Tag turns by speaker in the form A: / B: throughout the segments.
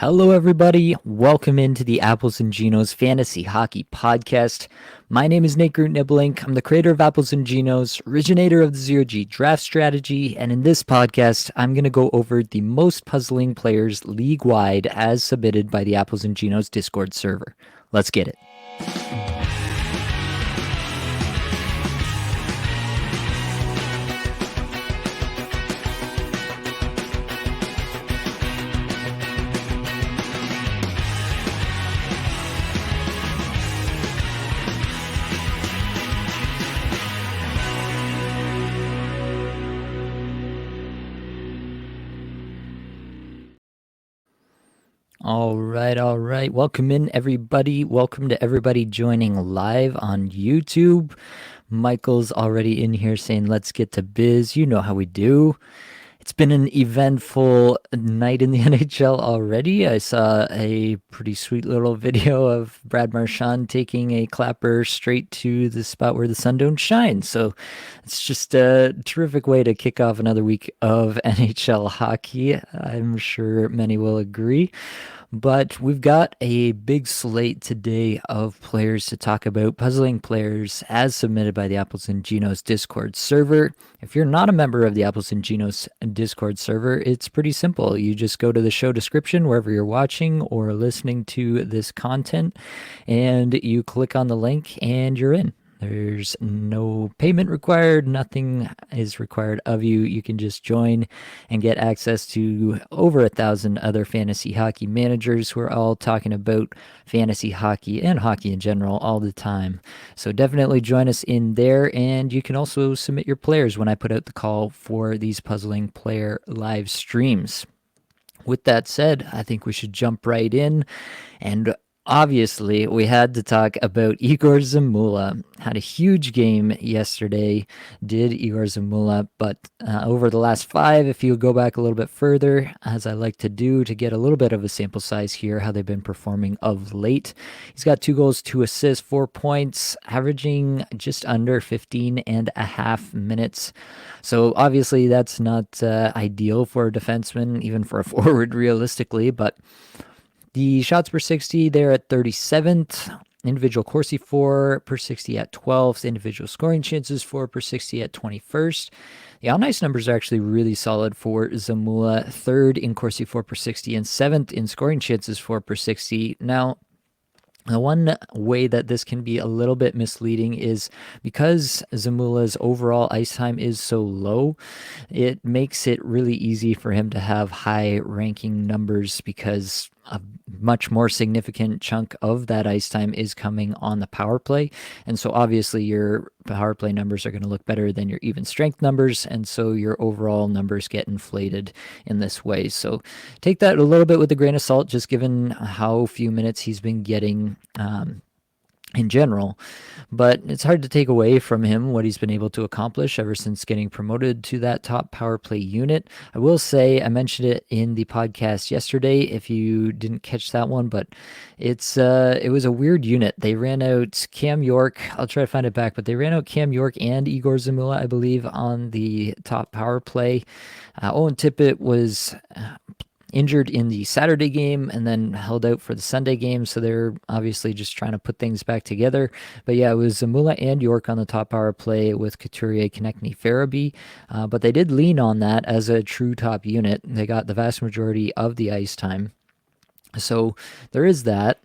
A: Hello, everybody. Welcome into the Apples and Genos Fantasy Hockey Podcast. My name is Nate Groot Niblink. I'm the creator of Apples and Genos, originator of the Zero G draft strategy, and in this podcast, I'm going to go over the most puzzling players league-wide as submitted by the Apples and Genos Discord server. Let's get it. All right. Welcome in, everybody. Welcome to everybody joining live on YouTube. Michael's already in here saying, let's get to biz. You know how we do. It's been an eventful night in the NHL already. I saw a pretty sweet little video of Brad Marchand taking a clapper straight to the spot where the sun don't shine. So it's just a terrific way to kick off another week of NHL hockey. I'm sure many will agree. But we've got a big slate today of players to talk about, puzzling players as submitted by the Apples and Genos Discord server. If you're not a member of the Apples and Genos Discord server, it's pretty simple. You just go to the show description wherever you're watching or listening to this content, and you click on the link and you're in. There's no payment required. Nothing is required of you. You can just join and get access to over 1,000 other fantasy hockey managers who are all talking about fantasy hockey and hockey in general all the time. So definitely join us in there. And you can also submit your players when I put out the call for these puzzling player live streams. With that said, I think we should jump right in. And obviously, we had to talk about Igor Zamula. Had a huge game yesterday, did Igor Zamula, but over the last 5, if you go back a little bit further, as I like to do to get a little bit of a sample size here, how they've been performing of late. He's got 2 goals, 2 assists, 4 points, averaging just under 15 and a half minutes. So obviously that's not ideal for a defenseman, even for a forward realistically, but the shots per 60, they're at 37th. Individual Corsi 4 per 60 at 12th. Individual scoring chances 4 per 60 at 21st. The on ice numbers are actually really solid for Zamula. 3rd in Corsi 4 per 60 and 7th in scoring chances 4 per 60. Now, the one way that this can be a little bit misleading is because Zamula's overall ice time is so low, it makes it really easy for him to have high ranking numbers because a much more significant chunk of that ice time is coming on the power play. And so obviously your power play numbers are going to look better than your even strength numbers. And so your overall numbers get inflated in this way. So take that a little bit with a grain of salt, just given how few minutes he's been getting in general, but it's hard to take away from him what he's been able to accomplish ever since getting promoted to that top power play unit. I will say, I mentioned it in the podcast yesterday if you didn't catch that one, but it was a weird unit. They ran out Cam York. I'll try to find it back, but they ran out Cam York and Igor Zamula, I believe, on the top power play. Owen Tippett was injured in the Saturday game and then held out for the Sunday game. So they're obviously just trying to put things back together. But yeah, it was Zamula and York on the top power play with Couturier, Konechny, Farabee. But they did lean on that as a true top unit. They got the vast majority of the ice time. So there is that.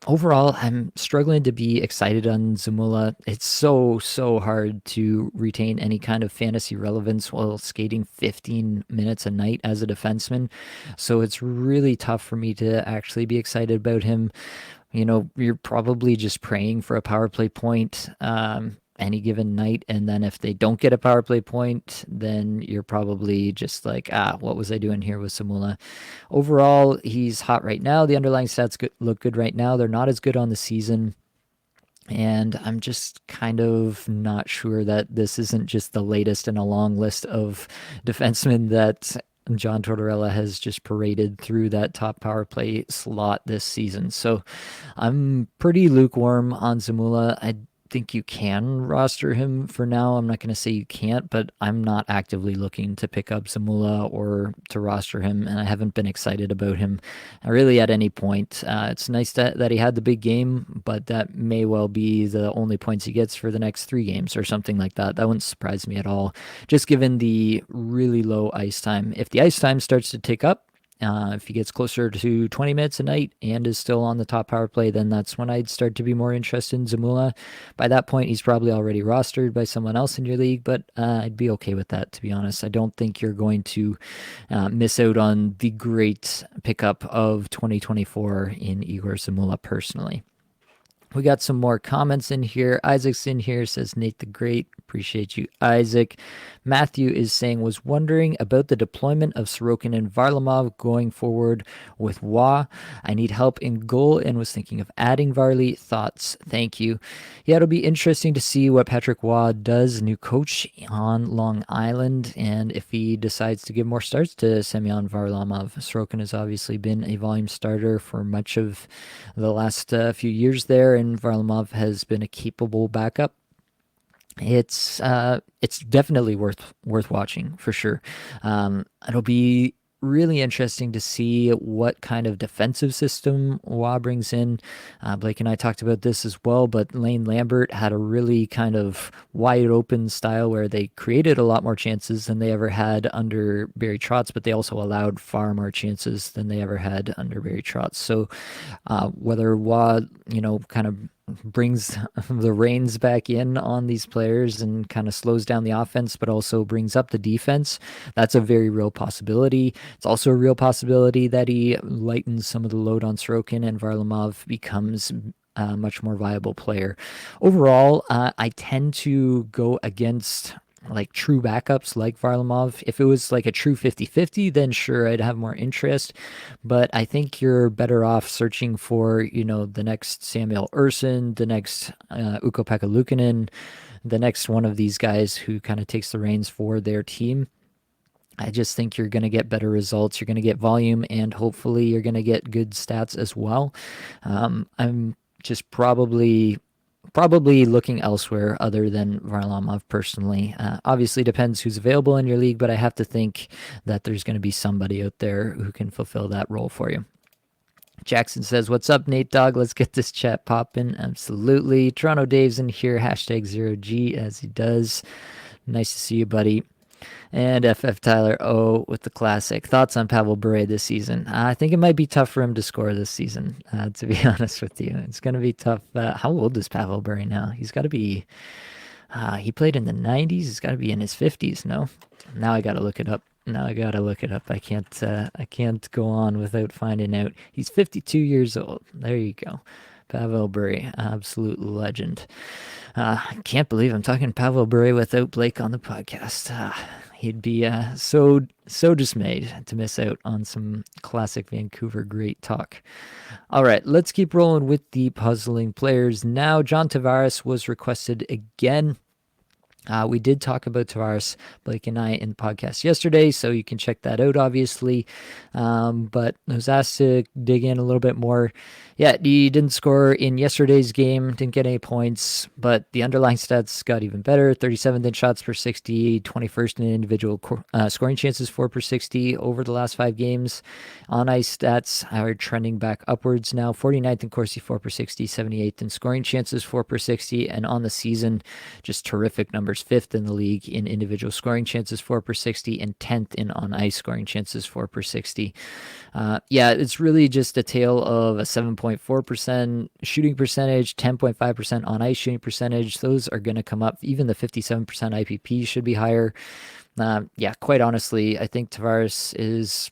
A: Overall, I'm struggling to be excited on Zamula. It's so hard to retain any kind of fantasy relevance while skating 15 minutes a night as a defenseman. So it's really tough for me to actually be excited about him. You know, you're probably just praying for a power play point any given night, and then if they don't get a power play point, then you're probably just like, what was I doing here with Zamula? Overall, he's hot right now. The underlying stats look good right now. They're not as good on the season. And I'm just kind of not sure that this isn't just the latest in a long list of defensemen that John Tortorella has just paraded through that top power play slot this season. So I'm pretty lukewarm on Zamula. I think you can roster him for now. I'm not going to say you can't, but I'm not actively looking to pick up Zamula or to roster him, and I haven't been excited about him really at any point. It's nice that he had the big game, but that may well be the only points he gets for the next 3 games or something like that. That wouldn't surprise me at all, just given the really low ice time. If the ice time starts to tick up, if he gets closer to 20 minutes a night and is still on the top power play, then that's when I'd start to be more interested in Zamula. By that point, he's probably already rostered by someone else in your league, but I'd be okay with that, to be honest. I don't think you're going to miss out on the great pickup of 2024 in Igor Zamula personally. We got some more comments in here. Isaac's in here, says Nate the Great. Appreciate you, Isaac. Matthew is saying, was wondering about the deployment of Sorokin and Varlamov going forward with Wah. I need help in goal and was thinking of adding Varley. Thoughts? Thank you. Yeah, it'll be interesting to see what Patrick Wah does, new coach on Long Island, and if he decides to give more starts to Semyon Varlamov. Sorokin has obviously been a volume starter for much of the last few years there, and Varlamov has been a capable backup. It's definitely worth watching for sure. It'll be really interesting to see what kind of defensive system Wah brings in. Blake and I talked about this as well, but Lane Lambert had a really kind of wide open style where they created a lot more chances than they ever had under Barry Trotz, but they also allowed far more chances than they ever had under Barry Trotz. So whether Wah, kind of brings the reins back in on these players and kind of slows down the offense, but also brings up the defense, that's a very real possibility. It's also a real possibility that he lightens some of the load on Sorokin and Varlamov becomes a much more viable player. Overall, I tend to go against like true backups like Varlamov. If it was like a true 50-50, then sure, I'd have more interest. But I think you're better off searching for, the next Samuel Ersson, the next Ukko-Pekka Luukkonen, the next one of these guys who kind of takes the reins for their team. I just think you're going to get better results. You're going to get volume, and hopefully you're going to get good stats as well. I'm just probably looking elsewhere other than Varlamov personally. Obviously depends who's available in your league, but I have to think that there's going to be somebody out there who can fulfill that role for you. Jackson says, what's up, Nate Dogg? Let's get this chat popping. Absolutely. Toronto Dave's in here, #0G as he does. Nice to see you, buddy. And FF Tyler O with the classic. Thoughts on Pavel Bure this season? I think it might be tough for him to score this season, to be honest with you. It's going to be tough. How old is Pavel Bure now? He's got to be, he played in the 90s. He's got to be in his 50s, no? Now I got to look it up. I can't go on without finding out. He's 52 years old. There you go. Pavel Bure, absolute legend. I can't believe I'm talking Pavel Bure without Blake on the podcast. He'd be so dismayed to miss out on some classic Vancouver great talk. All right, let's keep rolling with the puzzling players. Now, John Tavares was requested again. We did talk about Tavares, Blake and I, in the podcast yesterday, so you can check that out, obviously. But I was asked to dig in a little bit more. Yeah, he didn't score in yesterday's game, didn't get any points, but the underlying stats got even better. 37th in shots per 60, 21st in individual scoring chances 4 per 60 over the last 5 games. On ice stats are trending back upwards now. 49th in Corsi 4 per 60, 78th in scoring chances 4 per 60, and on the season, just terrific numbers. 5th in the league in individual scoring chances 4 per 60, and 10th in on ice scoring chances 4 per 60. It's really just a tale of a 7.4% shooting percentage, 10.5% on ice shooting percentage. Those are going to come up. Even the 57% IPP should be higher. Quite honestly, I think Tavares is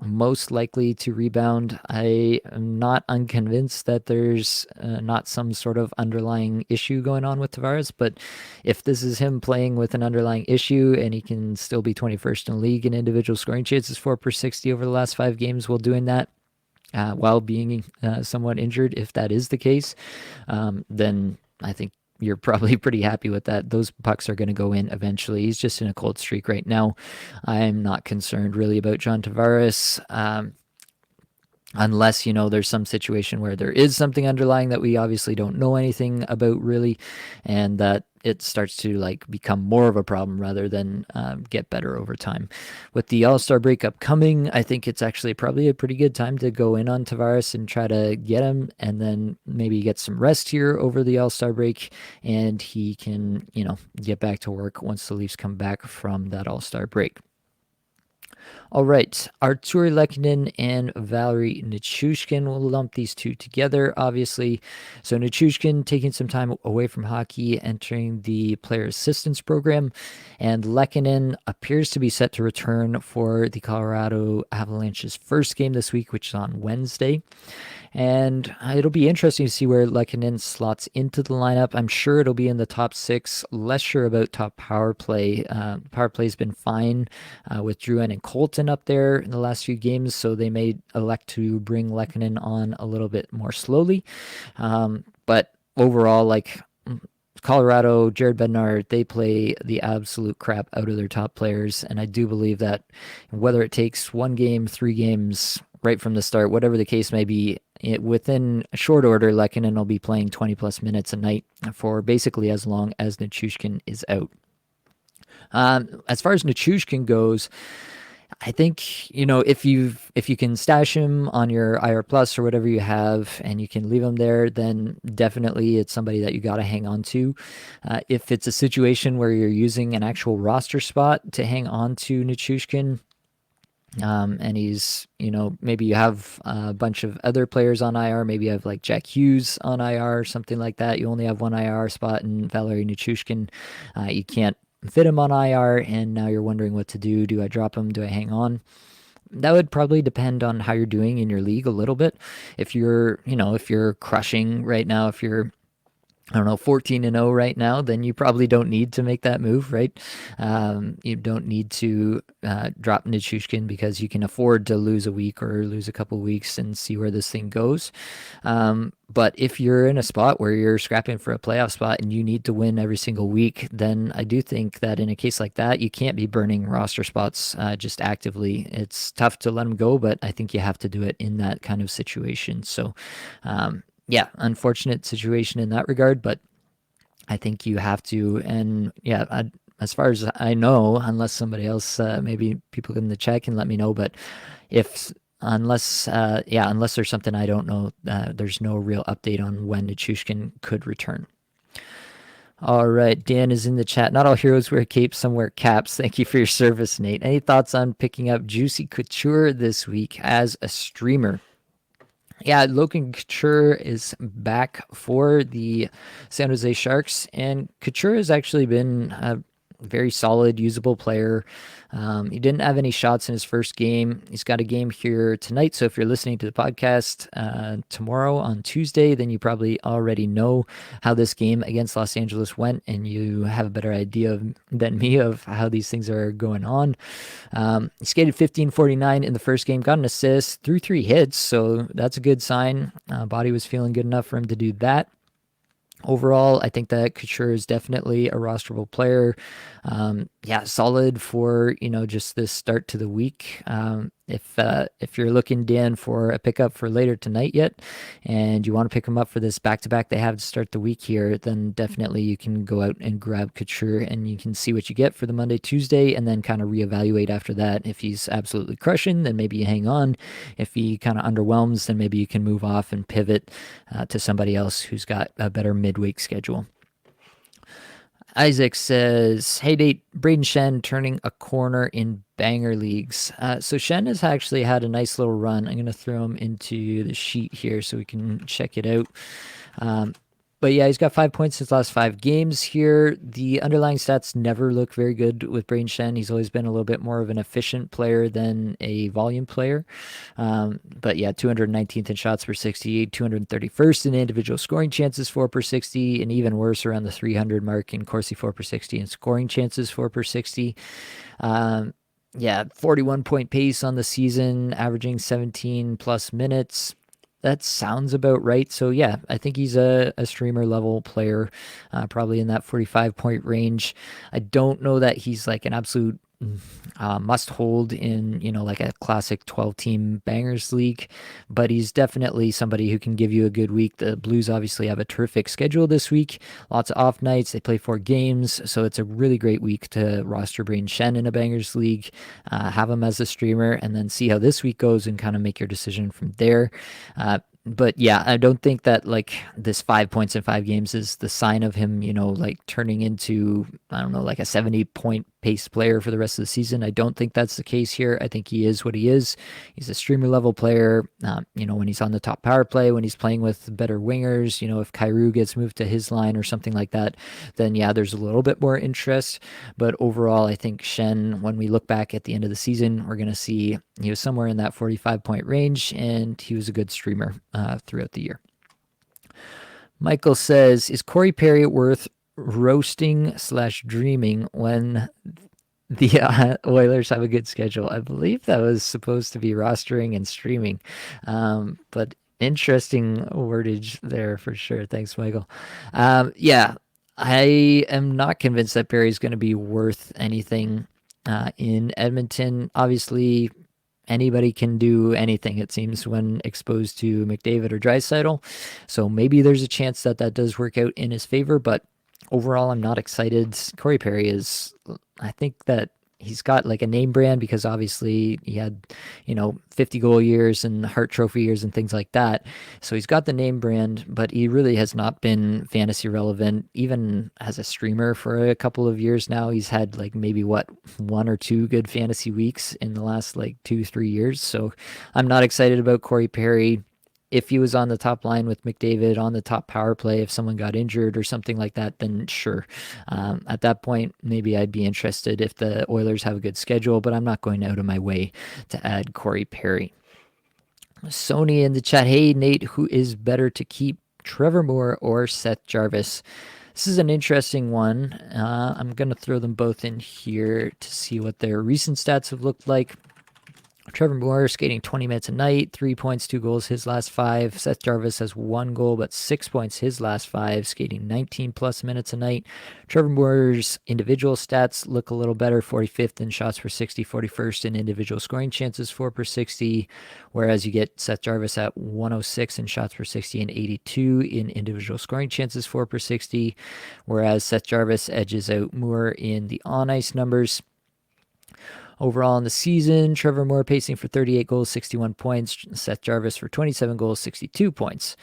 A: most likely to rebound. I am not unconvinced that there's not some sort of underlying issue going on with Tavares, but if this is him playing with an underlying issue and he can still be 21st in the league in individual scoring chances 4 per 60 over the last 5 games while doing that, while being somewhat injured, if that is the case, then I think you're probably pretty happy with that. Those pucks are going to go in eventually. He's just in a cold streak right now. I'm not concerned really about John Tavares. unless there's some situation where there is something underlying that we obviously don't know anything about really, and that it starts to like become more of a problem rather than get better over time. With the All-Star break upcoming, I think it's actually probably a pretty good time to go in on Tavares and try to get him, and then maybe get some rest here over the All-Star break, and he can get back to work once the Leafs come back from that All-Star break. All right, Artturi Lehkonen and Valeri Nichushkin. We'll lump these two together, obviously. So Nichushkin taking some time away from hockey, entering the player assistance program, and Lehkonen appears to be set to return for the Colorado Avalanche's first game this week, which is on Wednesday. And it'll be interesting to see where Lehkonen slots into the lineup. I'm sure it'll be in the top six. Less sure about top power play. Power play's been fine with Drouin and Colton up there in the last few games, so they may elect to bring Lehkonen on a little bit more slowly. But overall, like Colorado, Jared Bednar, they play the absolute crap out of their top players. And I do believe that whether it takes 1 game, 3 games, right from the start, whatever the case may be, within a short order, Lehkonen will be playing 20 plus minutes a night for basically as long as Nichushkin is out. As far as Nichushkin goes, I think if you can stash him on your IR Plus or whatever you have, and you can leave him there, then definitely it's somebody that you got to hang on to. If it's a situation where you're using an actual roster spot to hang on to Nichushkin, and he's, maybe you have a bunch of other players on IR. Maybe you have like Jack Hughes on IR or something like that. You only have one IR spot in Valeri Nichushkin. You can't fit him on IR, and now you're wondering what to do. Do I drop him? Do I hang on? That would probably depend on how you're doing in your league a little bit. If you're crushing right now, if you're 14-0 right now, then you probably don't need to make that move, right? You don't need to drop Nichushkin because you can afford to lose a week or lose a couple weeks and see where this thing goes. But if you're in a spot where you're scrapping for a playoff spot and you need to win every single week, then I do think that in a case like that, you can't be burning roster spots just actively. It's tough to let them go, but I think you have to do it in that kind of situation. So, yeah, unfortunate situation in that regard, but I think you have to. And yeah, as far as I know, unless somebody else, maybe people in the chat can let me know, but unless there's something I don't know, there's no real update on when Nichushkin could return. All right, Dan is in the chat. Not all heroes wear capes, some wear caps. Thank you for your service, Nate. Any thoughts on picking up Juicy Couture this week as a streamer? Yeah, Logan Couture is back for the San Jose Sharks, and Couture has actually been a very solid, usable player. He didn't have any shots in his first game. He's got a game here tonight, so if you're listening to the podcast tomorrow on Tuesday, then you probably already know how this game against Los Angeles went, and you have a better idea than me of how these things are going on. He skated 15:49 in the first game, got an assist, threw 3 hits, so that's a good sign. Body was feeling good enough for him to do that. Overall, I think that Couture is definitely a rosterable player. Solid for, just this start to the week. If you're looking, Dan, for a pickup for later tonight yet, and you want to pick him up for this back-to-back they have to start the week here, then definitely you can go out and grab Couture, and you can see what you get for the Monday, Tuesday, and then kind of reevaluate after that. If he's absolutely crushing, then maybe you hang on. If he kind of underwhelms, then maybe you can move off and pivot to somebody else who's got a better midweek schedule. Isaac says, hey, Nate, Braden Shen turning a corner in banger leagues. So Shen has actually had a nice little run. I'm going to throw him into the sheet here so we can check it out. But yeah, he's got 5 points in his last 5 games here. The underlying stats never look very good with Braden Shen. He's always been a little bit more of an efficient player than a volume player. But yeah, 219th in shots per 60, 231st in individual scoring chances, 4 per 60, and even worse around the 300 mark in Corsi 4 per 60 and scoring chances 4 per 60. 41 point pace on the season, averaging 17 plus minutes. That sounds about right. So yeah, I think he's a streamer level player, probably in that 45 point range. I don't know that he's like an absolute must hold in, like a classic 12-team bangers league, but he's definitely somebody who can give you a good week. The Blues obviously have a terrific schedule this week, lots of off nights. They play 4 games, so it's a really great week to roster Braden Shen in a bangers league, have him as a streamer, and then see how this week goes and kind of make your decision from there. But yeah, I don't think that like this 5 points in 5 games is the sign of him, like turning into, I don't know, like a 70-point pace player for the rest of the season. I don't think that's the case here. I think he is what he is. He's a streamer level player. When he's on the top power play, when he's playing with better wingers, if Kyrou gets moved to his line or something like that, then yeah, there's a little bit more interest. But overall, I think Shen, when we look back at the end of the season, we're going to see he was somewhere in that 45-point range, and he was a good streamer throughout the year. Michael says, is Corey Perry worth roasting/dreaming when the Oilers have a good schedule? I believe that was supposed to be rostering and streaming, but interesting wordage there for sure. Thanks, Michael. Yeah, I am not convinced that Perry's going to be worth anything in Edmonton. Obviously, anybody can do anything, it seems, when exposed to McDavid or Draisaitl. So maybe there's a chance that that does work out in his favor, but overall, I'm not excited. Corey Perry is, I think that he's got like a name brand because obviously he had, 50 goal years and Hart Trophy years and things like that. So he's got the name brand, but he really has not been fantasy relevant, even as a streamer for a couple of years now. He's had like maybe 1 or 2 good fantasy weeks in the last like 2-3 years. So I'm not excited about Corey Perry. If he was on the top line with McDavid on the top power play, if someone got injured or something like that, then sure. At that point, maybe I'd be interested if the Oilers have a good schedule, but I'm not going out of my way to add Corey Perry. Sony in the chat, hey Nate, who is better to keep, Trevor Moore or Seth Jarvis? This is an interesting one. I'm going to throw them both in here to see what their recent stats have looked like. Trevor Moore skating 20 minutes a night, 3 points, 2 goals his last 5. Seth Jarvis has 1 goal, but 6 points his last 5, skating 19 plus minutes a night. Trevor Moore's individual stats look a little better, 45th in shots per 60, 41st in individual scoring chances, 4 per 60, whereas you get Seth Jarvis at 106 in shots per 60 and 82 in individual scoring chances, 4 per 60, whereas Seth Jarvis edges out Moore in the on-ice numbers. Overall in the season, Trevor Moore pacing for 38 goals, 61 points. Seth Jarvis for 27 goals, 62 points.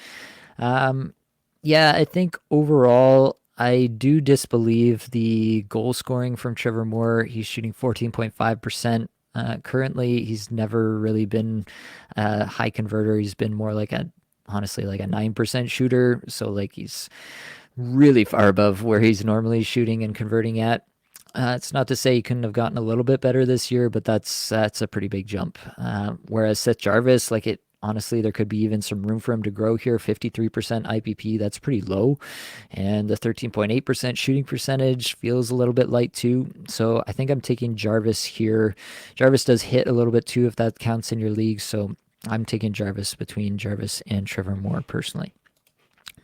A: Yeah, I think overall, I do disbelieve the goal scoring from Trevor Moore. He's shooting 14.5%. Currently, he's never really been a high converter. He's been more like honestly, like a 9% shooter. So like he's really far above where he's normally shooting and converting at. It's not to say he couldn't have gotten a little bit better this year, but that's a pretty big jump. Whereas Seth Jarvis, honestly, there could be even some room for him to grow here. 53% IPP, that's pretty low. And the 13.8% shooting percentage feels a little bit light too. So I think I'm taking Jarvis here. Jarvis does hit a little bit too, if that counts in your league. So I'm taking Jarvis between Jarvis and Trevor Moore personally.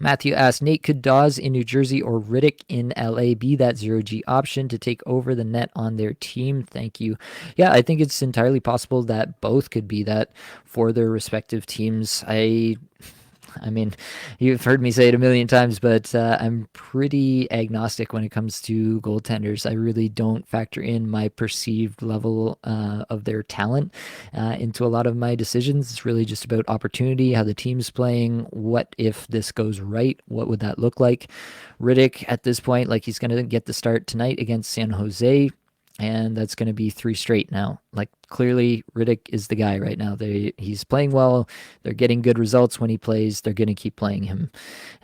A: Matthew asked, Nate, could Dawes in New Jersey or Riddick in LA be that 0G option to take over the net on their team? Thank you. Yeah, I think it's entirely possible that both could be that for their respective teams. I mean, you've heard me say it a million times, but I'm pretty agnostic when it comes to goaltenders. I really don't factor in my perceived level of their talent into a lot of my decisions. It's really just about opportunity, how the team's playing, what if this goes right, what would that look like? Riddick, at this point, he's going to get the start tonight against San Jose, and that's going to be 3 straight now. Clearly, Riddick is the guy right now. He's playing well. They're getting good results when he plays. They're going to keep playing him.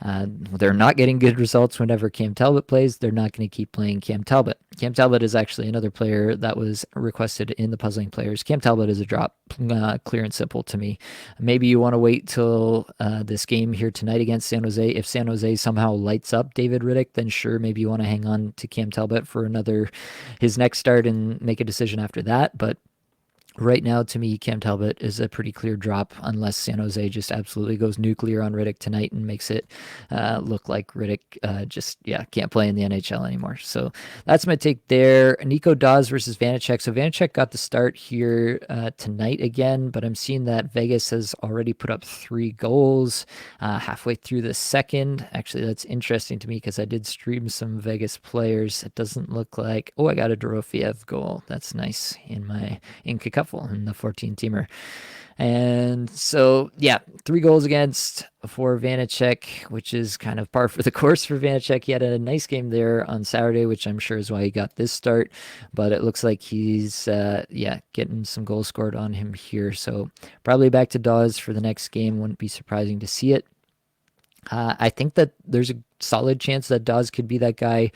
A: They're not getting good results whenever Cam Talbot plays. They're not going to keep playing Cam Talbot. Cam Talbot is actually another player that was requested in the puzzling players. Cam Talbot is a drop, clear and simple to me. Maybe you want to wait till this game here tonight against San Jose. If San Jose somehow lights up David Riddick, then sure, maybe you want to hang on to Cam Talbot for his next start and make a decision after that. But Right now, to me, Cam Talbot is a pretty clear drop unless San Jose just absolutely goes nuclear on Riddick tonight and makes it look like Riddick just, yeah, can't play in the NHL anymore. So that's my take there. Nico Dawes versus Vanacek. So Vanacek got the start here tonight again, but I'm seeing that Vegas has already put up 3 goals halfway through the second. Actually, that's interesting to me because I did stream some Vegas players. It doesn't look like, oh, I got a Dorofiev goal. That's nice in Kakufel in the 14-teamer. And so, yeah, 3 goals against for Vanacek, which is kind of par for the course for Vanacek. He had a nice game there on Saturday, which I'm sure is why he got this start. But it looks like he's, getting some goals scored on him here. So probably back to Dawes for the next game. Wouldn't be surprising to see it. I think that there's a solid chance that Dawes could be that guy.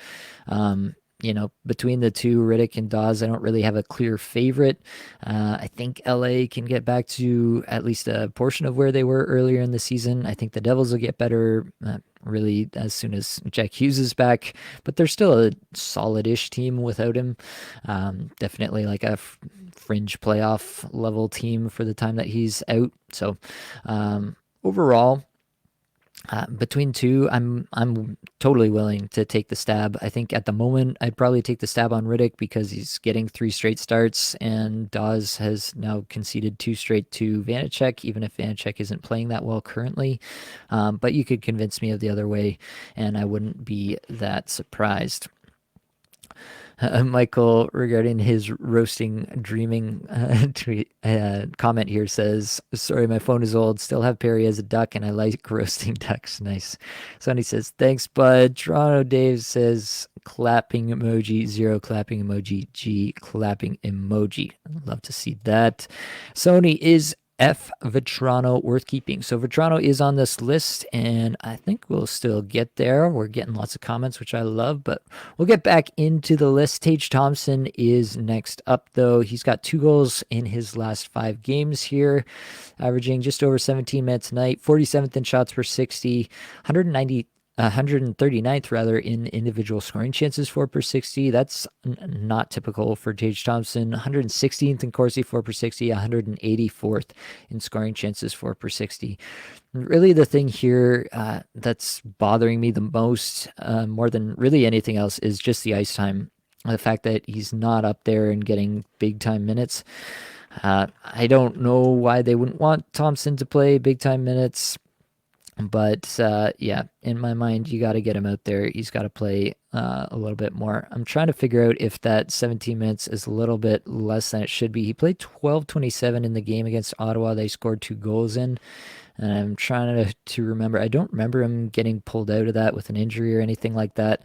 A: Between the two, Riddick and Dawes, I don't really have a clear favorite. I think LA can get back to at least a portion of where they were earlier in the season. I think the Devils will get better really as soon as Jack Hughes is back, but they're still a solid-ish team without him. Definitely like a fringe playoff level team for the time that he's out. So overall, between two, I'm totally willing to take the stab. I think at the moment I'd probably take the stab on Riddick because he's getting 3 straight starts, and Dawes has now conceded 2 straight to Vanacek, even if Vanacek isn't playing that well currently. But you could convince me of the other way, and I wouldn't be that surprised. Michael, regarding his roasting dreaming tweet comment here, says, "Sorry, my phone is old. Still have Perry as a duck, and I like roasting ducks." Nice. Sonny says, "Thanks, bud." Toronto Dave says, "Clapping emoji, 0 clapping emoji, G clapping emoji." I'd love to see that. Sony is F. Vetrano worth keeping. So Vetrano is on this list, and I think we'll still get there. We're getting lots of comments, which I love, but we'll get back into the list. Tage Thompson is next up, though. He's got 2 goals in his last 5 games here, averaging just over 17 minutes a night, 47th in shots per 60, 139th rather in individual scoring chances for per 60. That's not typical for Tage Thompson. 116th in Corsi for per 60, 184th in scoring chances for per 60. Really, the thing here that's bothering me the most, more than really anything else, is just the ice time. The fact that he's not up there and getting big time minutes. I don't know why they wouldn't want Thompson to play big time minutes. But in my mind, you got to get him out there. He's got to play a little bit more. I'm trying to figure out if that 17 minutes is a little bit less than it should be. He played 12:27 in the game against Ottawa. They scored 2 goals in. And I'm trying to remember. I don't remember him getting pulled out of that with an injury or anything like that.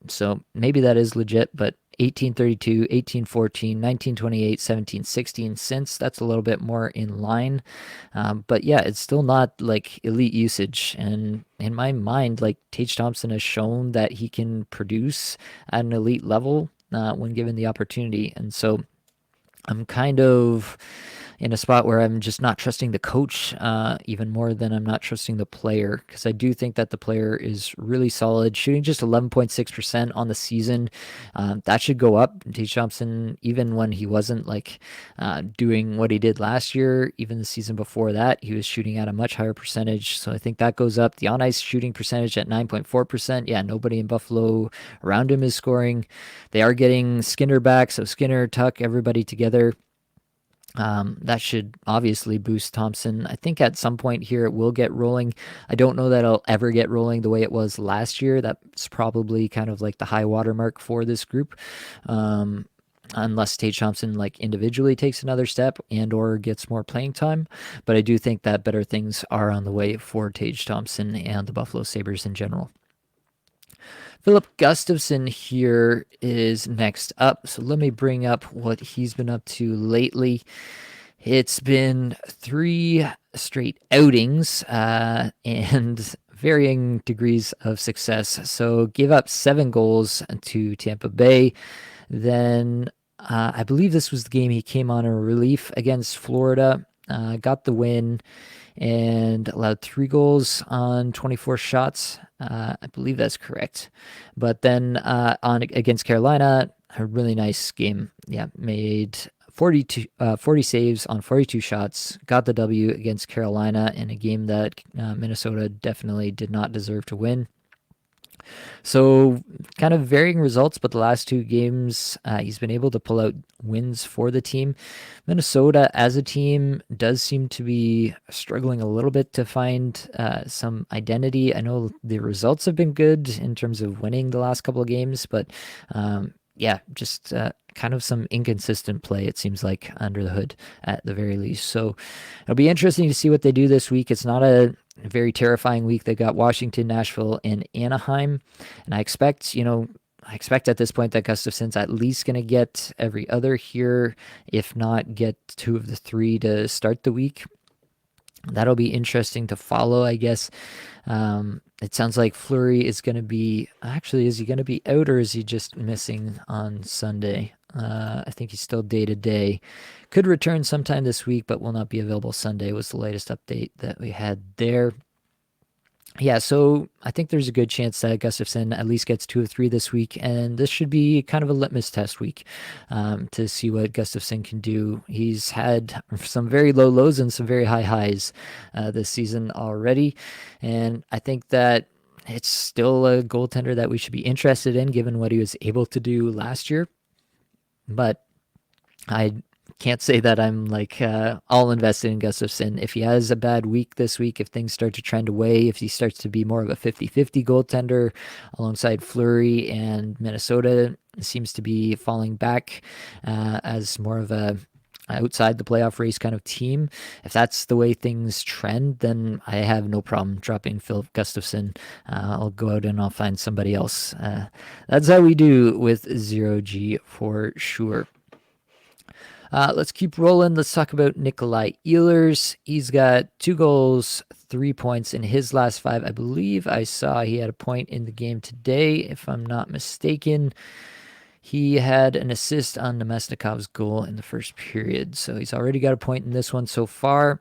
A: So maybe that is legit, but 1832, 1814, 1928, 1716 since that's a little bit more in line. But yeah, it's still not like elite usage. And in my mind, like Tage Thompson has shown that he can produce at an elite level when given the opportunity. And so I'm kind of in a spot where I'm just not trusting the coach even more than I'm not trusting the player, because I do think that the player is really solid, shooting just 11.6% on the season. That should go up. Tage Thompson, even when he wasn't like doing what he did last year, even the season before that, he was shooting at a much higher percentage. So I think that goes up. The on-ice shooting percentage at 9.4%. Yeah, nobody in Buffalo around him is scoring. They are getting Skinner back, so Skinner, Tuck, everybody together. That should obviously boost Thompson. I think at some point here it will get rolling. I don't know that it'll ever get rolling the way it was last year. That's probably kind of like the high water mark for this group. Unless Tage Thompson like individually takes another step and or gets more playing time. But I do think that better things are on the way for Tage Thompson and the Buffalo Sabres in general. Philip Gustafson here is next up. So let me bring up what he's been up to lately. It's been 3 straight outings and varying degrees of success. So gave up 7 goals to Tampa Bay. Then I believe this was the game he came on in relief against Florida, got the win, and allowed 3 goals on 24 shots. I believe that's correct. But then on against Carolina, a really nice game. Yeah, made 40 saves on 42 shots, got the W against Carolina in a game that Minnesota definitely did not deserve to win. So, kind of varying results, but the last two games, he's been able to pull out wins for the team. Minnesota, as a team, does seem to be struggling a little bit to find some identity. I know the results have been good in terms of winning the last couple of games, but yeah, just kind of some inconsistent play, it seems like, under the hood at the very least. So it'll be interesting to see what they do this week. It's not a very terrifying week. They got Washington, Nashville, and Anaheim. And I expect at this point that Gustafsson's at least going to get every other here, if not get two of the three to start the week. That'll be interesting to follow, I guess. It sounds like Fleury is going to be, actually, is he going to be out or is he just missing on Sunday? I think he's still day to day. Could return sometime this week, but will not be available Sunday, was the latest update that we had there. Yeah, so I think there's a good chance that Gustafsson at least gets 2 of 3 this week, and this should be kind of a litmus test week to see what Gustafsson can do. He's had some very low lows and some very high highs this season already, and I think that it's still a goaltender that we should be interested in given what he was able to do last year. But I can't say that I'm like all invested in Gustafsson. If he has a bad week this week, if things start to trend away, if he starts to be more of a 50-50 goaltender alongside Fleury, and Minnesota seems to be falling back as more of a outside the playoff race kind of team, if that's the way things trend, then I have no problem dropping Filip Gustafsson. I'll go out and I'll find somebody else. That's how we do with 0G for sure. Let's keep rolling. Let's talk about Nikolai Ehlers. He's got 2 goals, 3 points in his last 5. I believe I saw he had a point in the game today, if I'm not mistaken. He had an assist on Nemesnikov's goal in the first period, so he's already got a point in this one so far.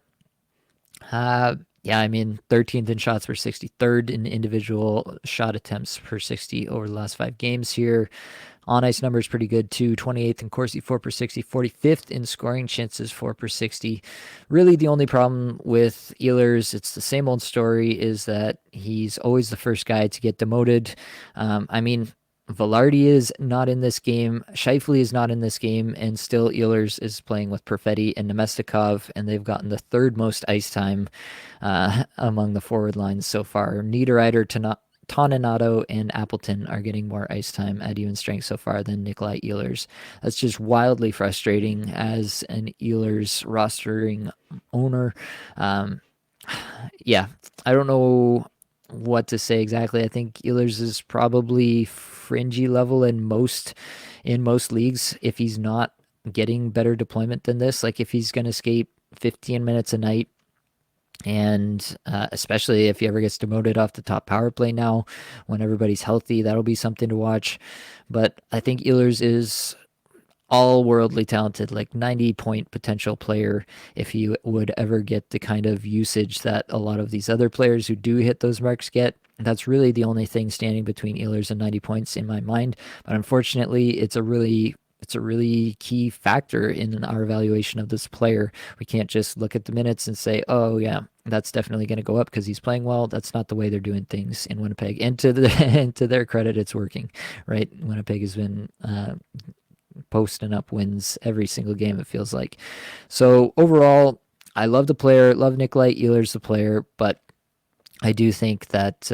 A: Yeah, I mean, 13th in shots per 60, 3rd in individual shot attempts per 60 over the last 5 games here. On-ice numbers pretty good too. 28th in Corsi, 4 per 60. 45th in scoring chances, 4 per 60. Really the only problem with Ehlers, it's the same old story, is that he's always the first guy to get demoted. I mean, Velarde is not in this game. Scheifele is not in this game. And still Ehlers is playing with Perfetti and Nemesnikov, and they've gotten the 3rd most ice time among the forward lines so far. Niederreiter, Toninato, and Appleton are getting more ice time at even strength so far than Nikolai Ehlers. That's just wildly frustrating as an Ehlers rostering owner. Yeah, I don't know what to say exactly. I think Ehlers is probably fringy level in most leagues if he's not getting better deployment than this. Like if he's going to skate 15 minutes a night, and especially if he ever gets demoted off the top power play now when everybody's healthy, that'll be something to watch. But I think Ehlers is all worldly talented, like 90-point potential player if he would ever get the kind of usage that a lot of these other players who do hit those marks get. That's really the only thing standing between Ehlers and 90 points in my mind. But unfortunately, it's a really key factor in our evaluation of this player. We can't just look at the minutes and say, oh yeah, that's definitely going to go up because he's playing well. That's not the way they're doing things in Winnipeg. And to their credit, it's working, right? Winnipeg has been posting up wins every single game, it feels like. So overall, I love the player, love Nikolai Ehlers the player, but I do think that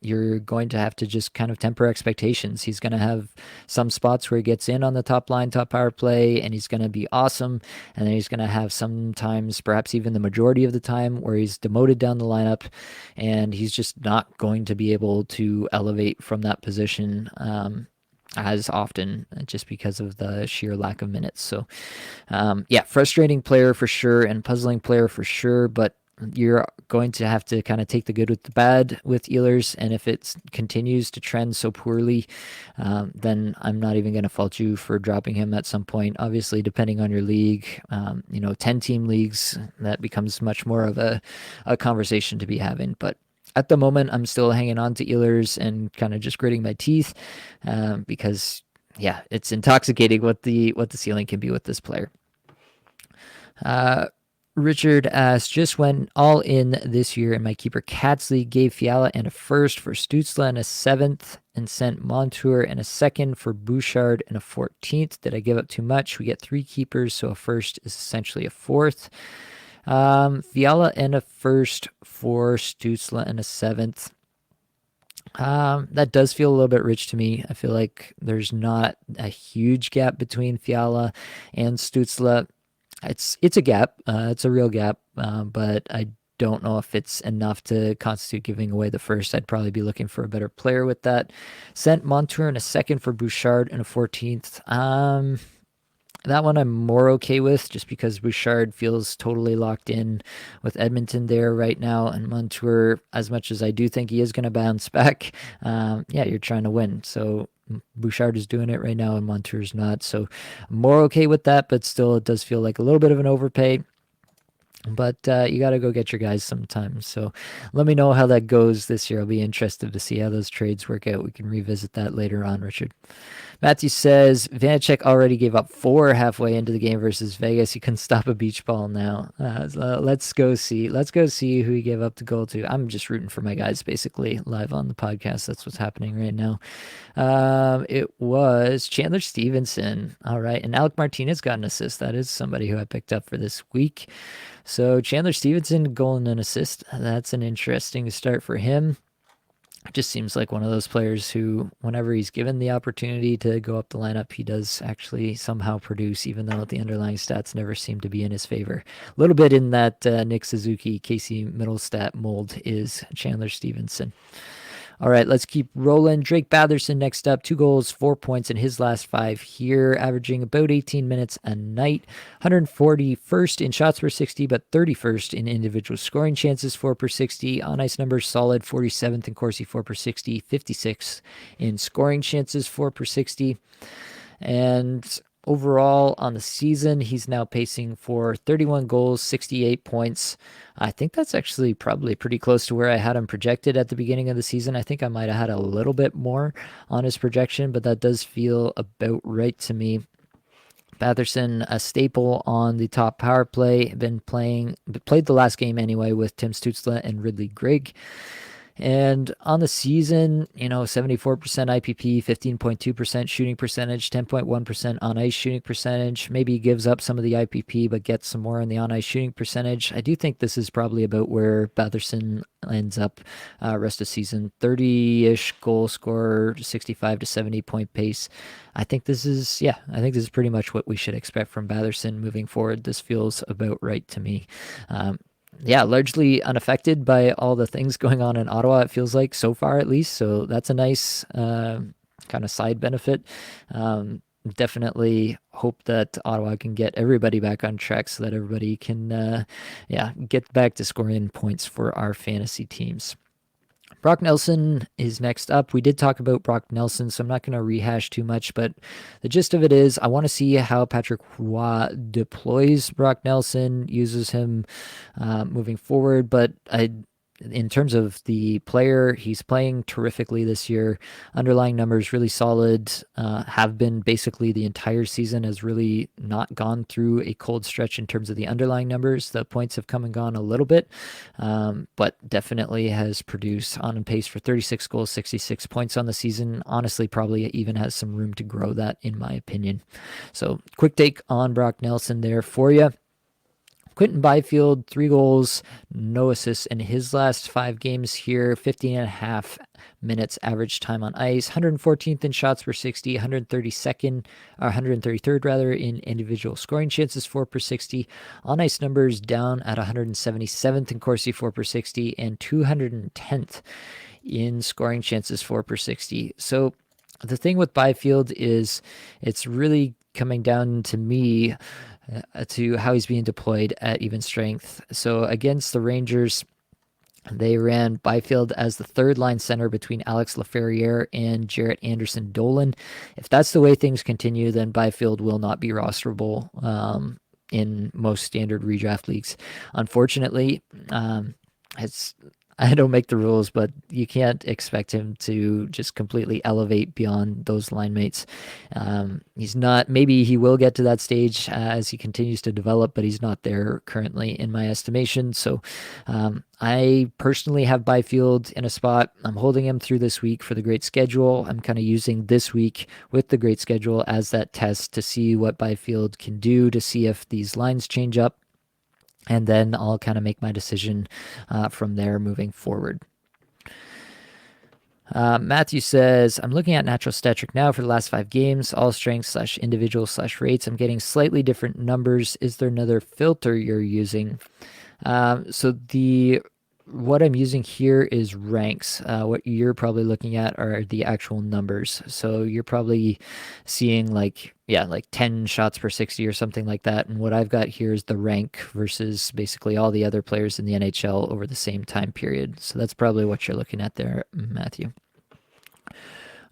A: you're going to have to just kind of temper expectations. He's going to have some spots where he gets in on the top line, top power play, and he's going to be awesome. And then he's going to have sometimes, perhaps even the majority of the time, where he's demoted down the lineup, and he's just not going to be able to elevate from that position as often, just because of the sheer lack of minutes. So, yeah, frustrating player for sure, and puzzling player for sure, but you're going to have to kind of take the good with the bad with Ehlers, and if it continues to trend so poorly, then I'm not even going to fault you for dropping him at some point. Obviously, depending on your league, 10-team leagues, that becomes much more of a conversation to be having. But at the moment, I'm still hanging on to Ehlers and kind of just gritting my teeth because, yeah, it's intoxicating what the ceiling can be with this player. Richard asks, just went all in this year in my keeper Catsley, gave Fiala and a first for Stutzla and a seventh, and sent Montour and a second for Bouchard and a 14th. Did I give up too much? We get 3 keepers, so a first is essentially a fourth. Fiala and a first for Stutzla and a seventh. That does feel a little bit rich to me. I feel like there's not a huge gap between Fiala and Stutzla. It's a gap. It's a real gap, but I don't know if it's enough to constitute giving away the first. I'd probably be looking for a better player with that. Sent Montour in a second for Bouchard and a 14th. That one I'm more okay with just because Bouchard feels totally locked in with Edmonton there right now. And Montour, as much as I do think he is going to bounce back, yeah, you're trying to win. So Bouchard is doing it right now and Montour's not. So I'm more okay with that, but still it does feel like a little bit of an overpay. But you got to go get your guys sometimes. So let me know how that goes this year. I'll be interested to see how those trades work out. We can revisit that later on, Richard. Matthew says Vanacek already gave up 4 halfway into the game versus Vegas. He couldn't stop a beach ball now. Let's go see. Let's go see who he gave up the goal to. I'm just rooting for my guys basically live on the podcast. That's what's happening right now. It was Chandler Stevenson. All right. And Alec Martinez got an assist. That is somebody who I picked up for this week. So Chandler Stevenson, goal and an assist. That's an interesting start for him. It just seems like one of those players who, whenever he's given the opportunity to go up the lineup, he does actually somehow produce, even though the underlying stats never seem to be in his favor. A little bit in that Nick Suzuki, Casey Middlestat mold is Chandler Stevenson. All right, let's keep rolling. Drake Batherson next up, 2 goals, 4 points in his last 5 here, averaging about 18 minutes a night. 141st in shots per 60, but 31st in individual scoring chances, 4 per 60. On ice numbers solid, 47th in Corsi, 4 per 60, 56 in scoring chances, 4 per 60. And overall on the season, he's now pacing for 31 goals, 68 points. I think that's actually probably pretty close to where I had him projected at the beginning of the season. I think I might have had a little bit more on his projection, but that does feel about right to me. Batherson, a staple on the top power play, played the last game anyway with Tim Stutzla and Ridley Grigg. And on the season, 74% IPP, 15.2% shooting percentage, 10.1% on ice shooting percentage. Maybe he gives up some of the IPP, but gets some more on the on ice shooting percentage. I do think this is probably about where Batherson ends up rest of season. 30-ish goal scorer, 65 to 70 point pace. I think this is pretty much what we should expect from Batherson moving forward. This feels about right to me. Largely unaffected by all the things going on in Ottawa, it feels like, so far at least. So that's a nice kind of side benefit. Definitely hope that Ottawa can get everybody back on track so that everybody can get back to scoring points for our fantasy teams. Brock Nelson is next up. We did talk about Brock Nelson, so I'm not going to rehash too much, but the gist of it is I want to see how Patrick Roy deploys Brock Nelson, uses him moving forward, but in terms of the player, he's playing terrifically this year. Underlying numbers really solid, have been basically the entire season, has really not gone through a cold stretch in terms of the underlying numbers. The points have come and gone a little bit, but definitely has produced on pace for 36 goals, 66 points on the season. Honestly, probably even has some room to grow that, in my opinion. So quick take on Brock Nelson there for you. Quinton Byfield, 3 goals, no assists in his last 5 games here, 15.5 minutes average time on ice, 114th in shots per 60, 133rd rather in individual scoring chances, 4 per 60. On ice numbers down at 177th in Corsi, 4 per 60, and 210th in scoring chances, 4 per 60. So the thing with Byfield is it's really coming down to me to how he's being deployed at even strength. So against the Rangers, they ran Byfield as the third line center between Alex Laferriere and Jarrett Anderson Dolan. If that's the way things continue, then Byfield will not be rosterable in most standard redraft leagues. Unfortunately, I don't make the rules, but you can't expect him to just completely elevate beyond those line mates. He's not, maybe he will get to that stage as he continues to develop, but he's not there currently in my estimation. So I personally have Byfield in a spot. I'm holding him through this week for the great schedule. I'm kind of using this week with the great schedule as that test to see what Byfield can do, to see if these lines change up. And then I'll kind of make my decision from there moving forward. Matthew says, I'm looking at natural stat trick now for the last 5 games, all strength / individual / rates. I'm getting slightly different numbers. Is there another filter you're using? So what I'm using here is ranks. What you're probably looking at are the actual numbers. So you're probably seeing like 10 shots per 60 or something like that. And what I've got here is the rank versus basically all the other players in the NHL over the same time period. So that's probably what you're looking at there, Matthew.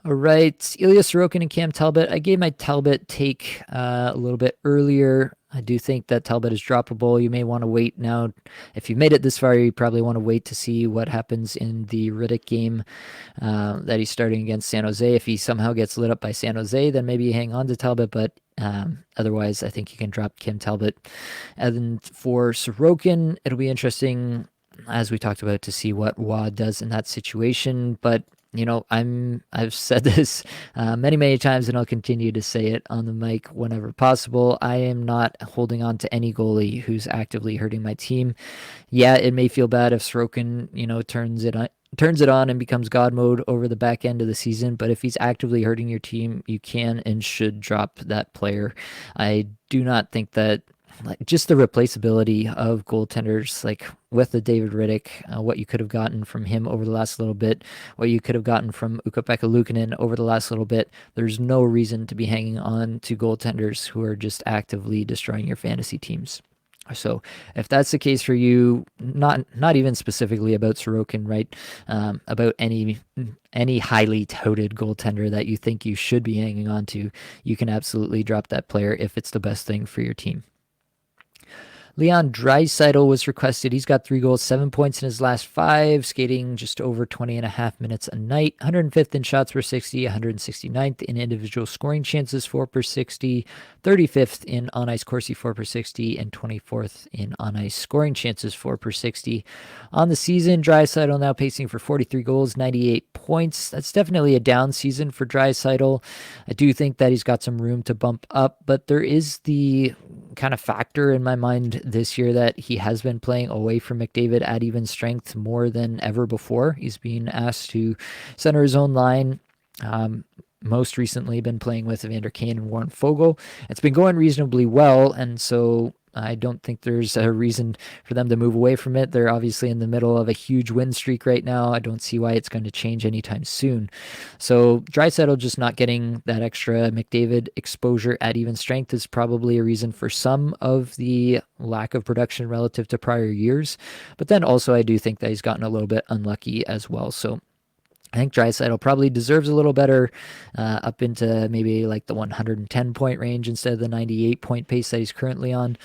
A: All right, Ilya Sorokin and Cam Talbot. I gave my Talbot take a little bit earlier. I do think that Talbot is droppable. You may want to wait now. If you made it this far, you probably want to wait to see what happens in the Riddick game that he's starting against San Jose. If he somehow gets lit up by San Jose, then maybe you hang on to Talbot, but otherwise, I think you can drop Cam Talbot. And for Sorokin, it'll be interesting, as we talked about, to see what Waugh does in that situation, but I've said this many times, and I'll continue to say it on the mic whenever possible. I am not holding on to any goalie who's actively hurting my team. Yeah, it may feel bad if Sorokin, turns it on and becomes God mode over the back end of the season, but if he's actively hurting your team, you can and should drop that player. I do not think that just the replaceability of goaltenders, like with the David Riddick, what you could have gotten from him over the last little bit, what you could have gotten from Ukko-Pekka Luukkonen over the last little bit, there's no reason to be hanging on to goaltenders who are just actively destroying your fantasy teams. So if that's the case for you, not even specifically about Sorokin, right? About any highly touted goaltender that you think you should be hanging on to, you can absolutely drop that player if it's the best thing for your team. Leon Draisaitl was requested. He's got 3 goals, 7 points in his last 5, skating just over 20.5 minutes a night, 105th in shots per 60, 169th in individual scoring chances 4 per 60, 35th in on-ice Corsi 4 per 60, and 24th in on-ice scoring chances 4 per 60. On the season, Draisaitl now pacing for 43 goals, 98 points. That's definitely a down season for Draisaitl. I do think that he's got some room to bump up, but there is the kind of factor in my mind this year that he has been playing away from McDavid at even strength more than ever before. He's being asked to center his own line. Most recently been playing with Evander Kane and Warren Foegele. It's been going reasonably well, and so I don't think there's a reason for them to move away from it. They're obviously in the middle of a huge win streak right now. I don't see why it's going to change anytime soon. So Draisaitl just not getting that extra McDavid exposure at even strength is probably a reason for some of the lack of production relative to prior years. But then also I do think that he's gotten a little bit unlucky as well. So I think Draisaitl probably deserves a little better, up into maybe like the 110 point range instead of the 98 point pace that he's currently on.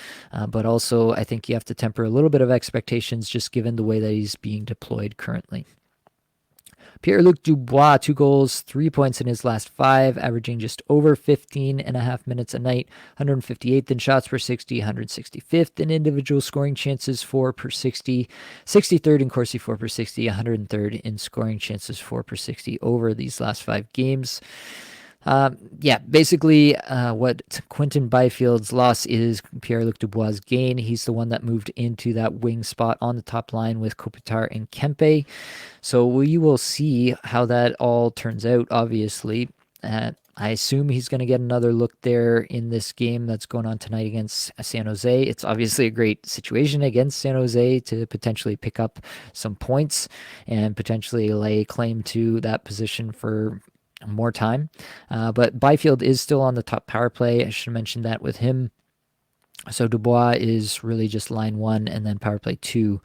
A: But also, I think you have to temper a little bit of expectations just given the way that he's being deployed currently. Pierre-Luc Dubois, 2 goals, 3 points in his last 5, averaging just over 15.5 minutes a night, 158th in shots per 60, 165th in individual scoring chances 4 per 60, 63rd in Corsi 4 per 60, 103rd in scoring chances 4 per 60 over these last 5 games. Basically, what Quinton Byfield's loss is Pierre-Luc Dubois' gain. He's the one that moved into that wing spot on the top line with Kopitar and Kempe. So we will see how that all turns out, obviously. I assume he's going to get another look there in this game that's going on tonight against San Jose. It's obviously a great situation against San Jose to potentially pick up some points and potentially lay claim to that position for more time. But Byfield is still on the top power play. I should have mentioned that with him. So Dubois is really just line 1 and then power play 2.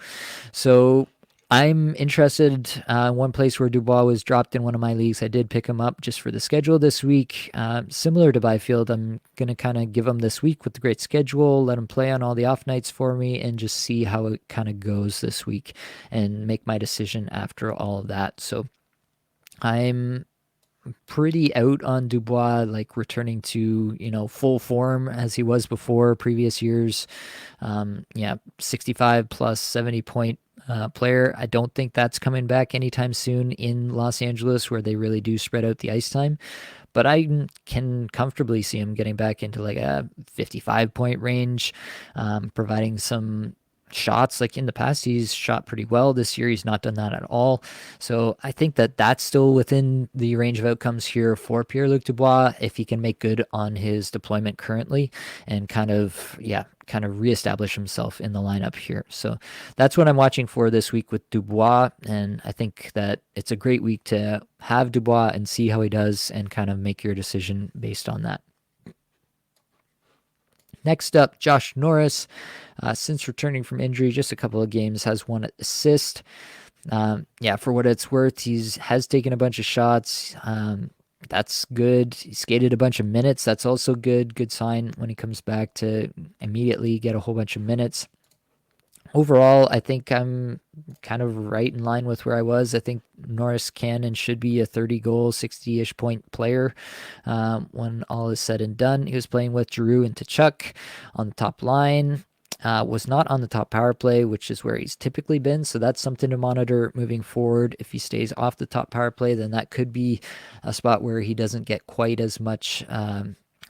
A: So I'm interested. One place where Dubois was dropped in one of my leagues, I did pick him up just for the schedule this week. Similar to Byfield, I'm going to kind of give him this week with the great schedule, let him play on all the off nights for me, and just see how it kind of goes this week and make my decision after all of that. So I'm pretty out on Dubois, like returning to, full form as he was before previous years. Yeah, 65 plus 70 point player. I don't think that's coming back anytime soon in Los Angeles, where they really do spread out the ice time. But I can comfortably see him getting back into like a 55 point range, providing some shots. Like in the past, he's shot pretty well. This year, he's not done that at all. So I think that that's still within the range of outcomes here for Pierre-Luc Dubois if he can make good on his deployment currently and kind of reestablish himself in the lineup here. So that's what I'm watching for this week with Dubois, and I think that it's a great week to have Dubois and see how he does and kind of make your decision based on that. Next up, Josh Norris. Since returning from injury, just a couple of games, has one assist. Yeah, for what it's worth, has taken a bunch of shots. That's good. He skated a bunch of minutes. That's also good. Good sign when he comes back to immediately get a whole bunch of minutes. Overall, I think I'm kind of right in line with where I was. I think Norris can and should be a 30-goal, 60-ish point player when all is said and done. He was playing with Giroux and Tkachuk on the top line. Was not on the top power play, which is where he's typically been. So that's something to monitor moving forward. If he stays off the top power play, then that could be a spot where he doesn't get quite as much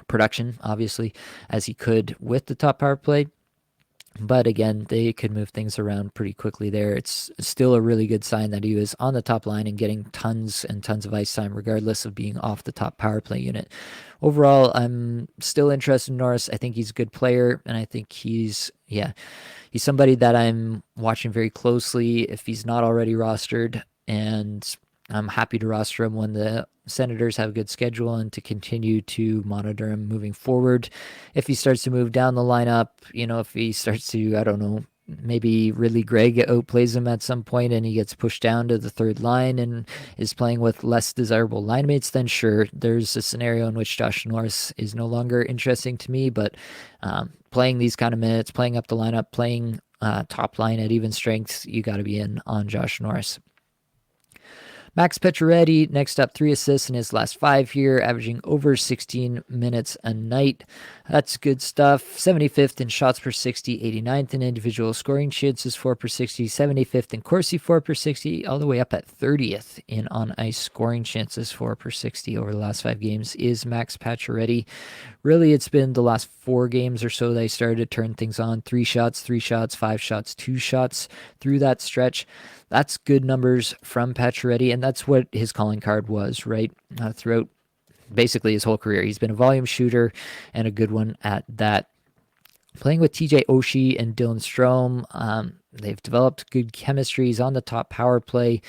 A: production, obviously, as he could with the top power play. But again, they could move things around pretty quickly there. It's still a really good sign that he was on the top line and getting tons and tons of ice time, regardless of being off the top power play unit. Overall, I'm still interested in Norris. I think he's a good player, and I think he's somebody that I'm watching very closely if he's not already rostered. And I'm happy to roster him when the Senators have a good schedule and to continue to monitor him moving forward. If he starts to move down the lineup, if he starts to, I don't know, maybe Ridley Gregg outplays him at some point and he gets pushed down to the third line and is playing with less desirable line mates, then sure, there's a scenario in which Josh Norris is no longer interesting to me. But playing these kind of minutes, playing up the lineup, playing top line at even strength, you got to be in on Josh Norris. Max Pacioretty, next up, 3 assists in his last 5 here, averaging over 16 minutes a night. That's good stuff. 75th in shots per 60, 89th in individual scoring chances, 4 per 60, 75th in Corsi, 4 per 60, all the way up at 30th in on-ice scoring chances, 4 per 60 over the last 5 games is Max Pacioretty. Really, it's been the last 4 games or so they started to turn things on. 3 shots, 5 shots, 2 shots through that stretch. That's good numbers from Pacioretty, and that's what his calling card was, right? Throughout basically his whole career. He's been a volume shooter and a good one at that. Playing with TJ Oshie and Dylan Strome, they've developed good chemistries on the top power play.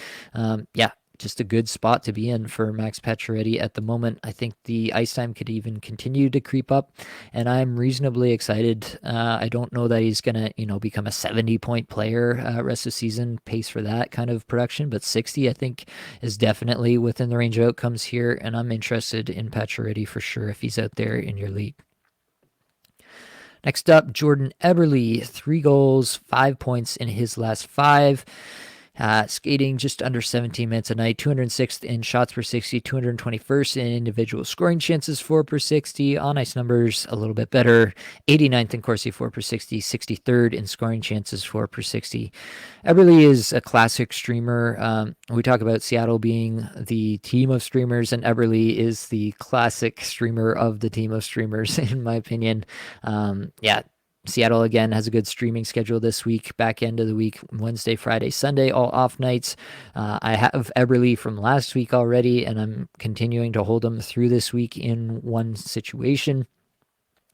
A: Just a good spot to be in for Max Pacioretty at the moment. I think the ice time could even continue to creep up, and I'm reasonably excited. I don't know that he's going to, become a 70-point player rest of the season, pace for that kind of production, but 60, I think, is definitely within the range of outcomes here, and I'm interested in Pacioretty for sure if he's out there in your league. Next up, Jordan Eberle, 3 goals, 5 points in his last 5. Skating just under 17 minutes a night, 206th in shots per 60, 221st in individual scoring chances, 4 per 60. On ice numbers, a little bit better. 89th in Corsi, 4 per 60, 63rd in scoring chances, 4 per 60. Eberle is a classic streamer. We talk about Seattle being the team of streamers, and Eberle is the classic streamer of the team of streamers, in my opinion. Seattle, again, has a good streaming schedule this week, back end of the week, Wednesday, Friday, Sunday, all off nights. I have Eberle from last week already, and I'm continuing to hold him through this week in one situation.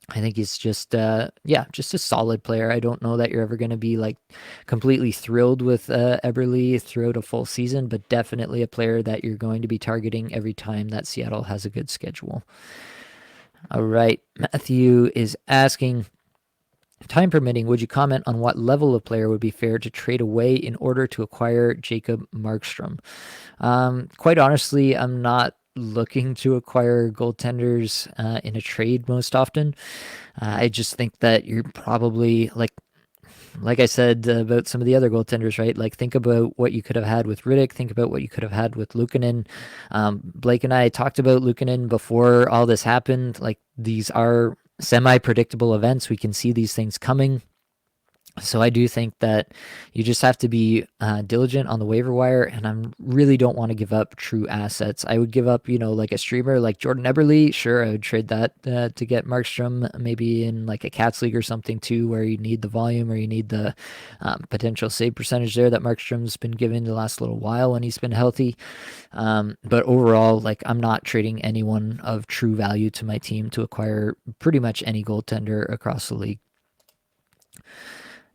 A: I think he's just a solid player. I don't know that you're ever going to be like completely thrilled with Eberle throughout a full season, but definitely a player that you're going to be targeting every time that Seattle has a good schedule. All right, Matthew is asking, Time permitting, would you comment on what level of player would be fair to trade away in order to acquire Jacob Markstrom? Quite honestly, I'm not looking to acquire goaltenders in a trade most often. I just think that you're probably like I said about some of the other goaltenders, right? Like think about what you could have had with Riddick. Think about what you could have had with Luukkonen. Blake and I talked about Luukkonen before all this happened. Like these are semi-predictable events. We can see these things coming. So I do think that you just have to be diligent on the waiver wire, and I really don't want to give up true assets. I would give up, like a streamer like Jordan Eberle. Sure, I would trade that to get Markstrom, maybe in like a Cats league or something too, where you need the volume or you need the potential save percentage there that Markstrom's been given the last little while when he's been healthy. But overall, like I'm not trading anyone of true value to my team to acquire pretty much any goaltender across the league.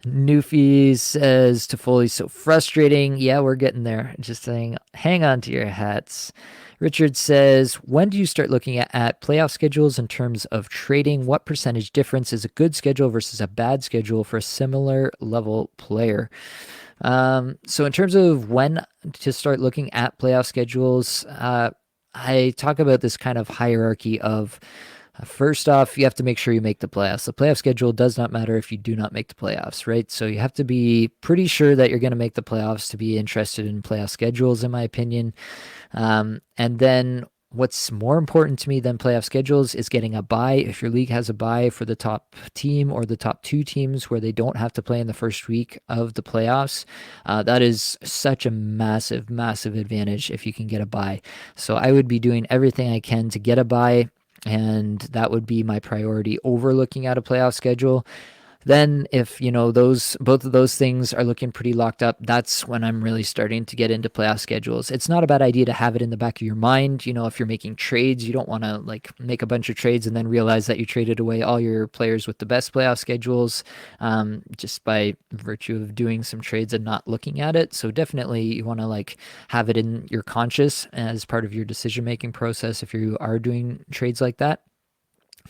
A: Newfie says Toffoli's so frustrating. Yeah, we're getting there. Just saying, hang on to your hats. Richard says, when do you start looking at playoff schedules in terms of trading? What percentage difference is a good schedule versus a bad schedule for a similar level player? So in terms of when to start looking at playoff schedules, I talk about this kind of hierarchy of first off, you have to make sure you make the playoffs. The playoff schedule does not matter if you do not make the playoffs, right? So you have to be pretty sure that you're going to make the playoffs to be interested in playoff schedules, in my opinion. And then what's more important to me than playoff schedules is getting a bye. If your league has a bye for the top team or the top two teams where they don't have to play in the first week of the playoffs, that is such a massive, massive advantage if you can get a bye. So I would be doing everything I can to get a bye, and that would be my priority over looking at a playoff schedule. Then if, both of those things are looking pretty locked up, that's when I'm really starting to get into playoff schedules. It's not a bad idea to have it in the back of your mind. If you're making trades, you don't want to like make a bunch of trades and then realize that you traded away all your players with the best playoff schedules just by virtue of doing some trades and not looking at it. So definitely you want to like have it in your conscious as part of your decision-making process if you are doing trades like that.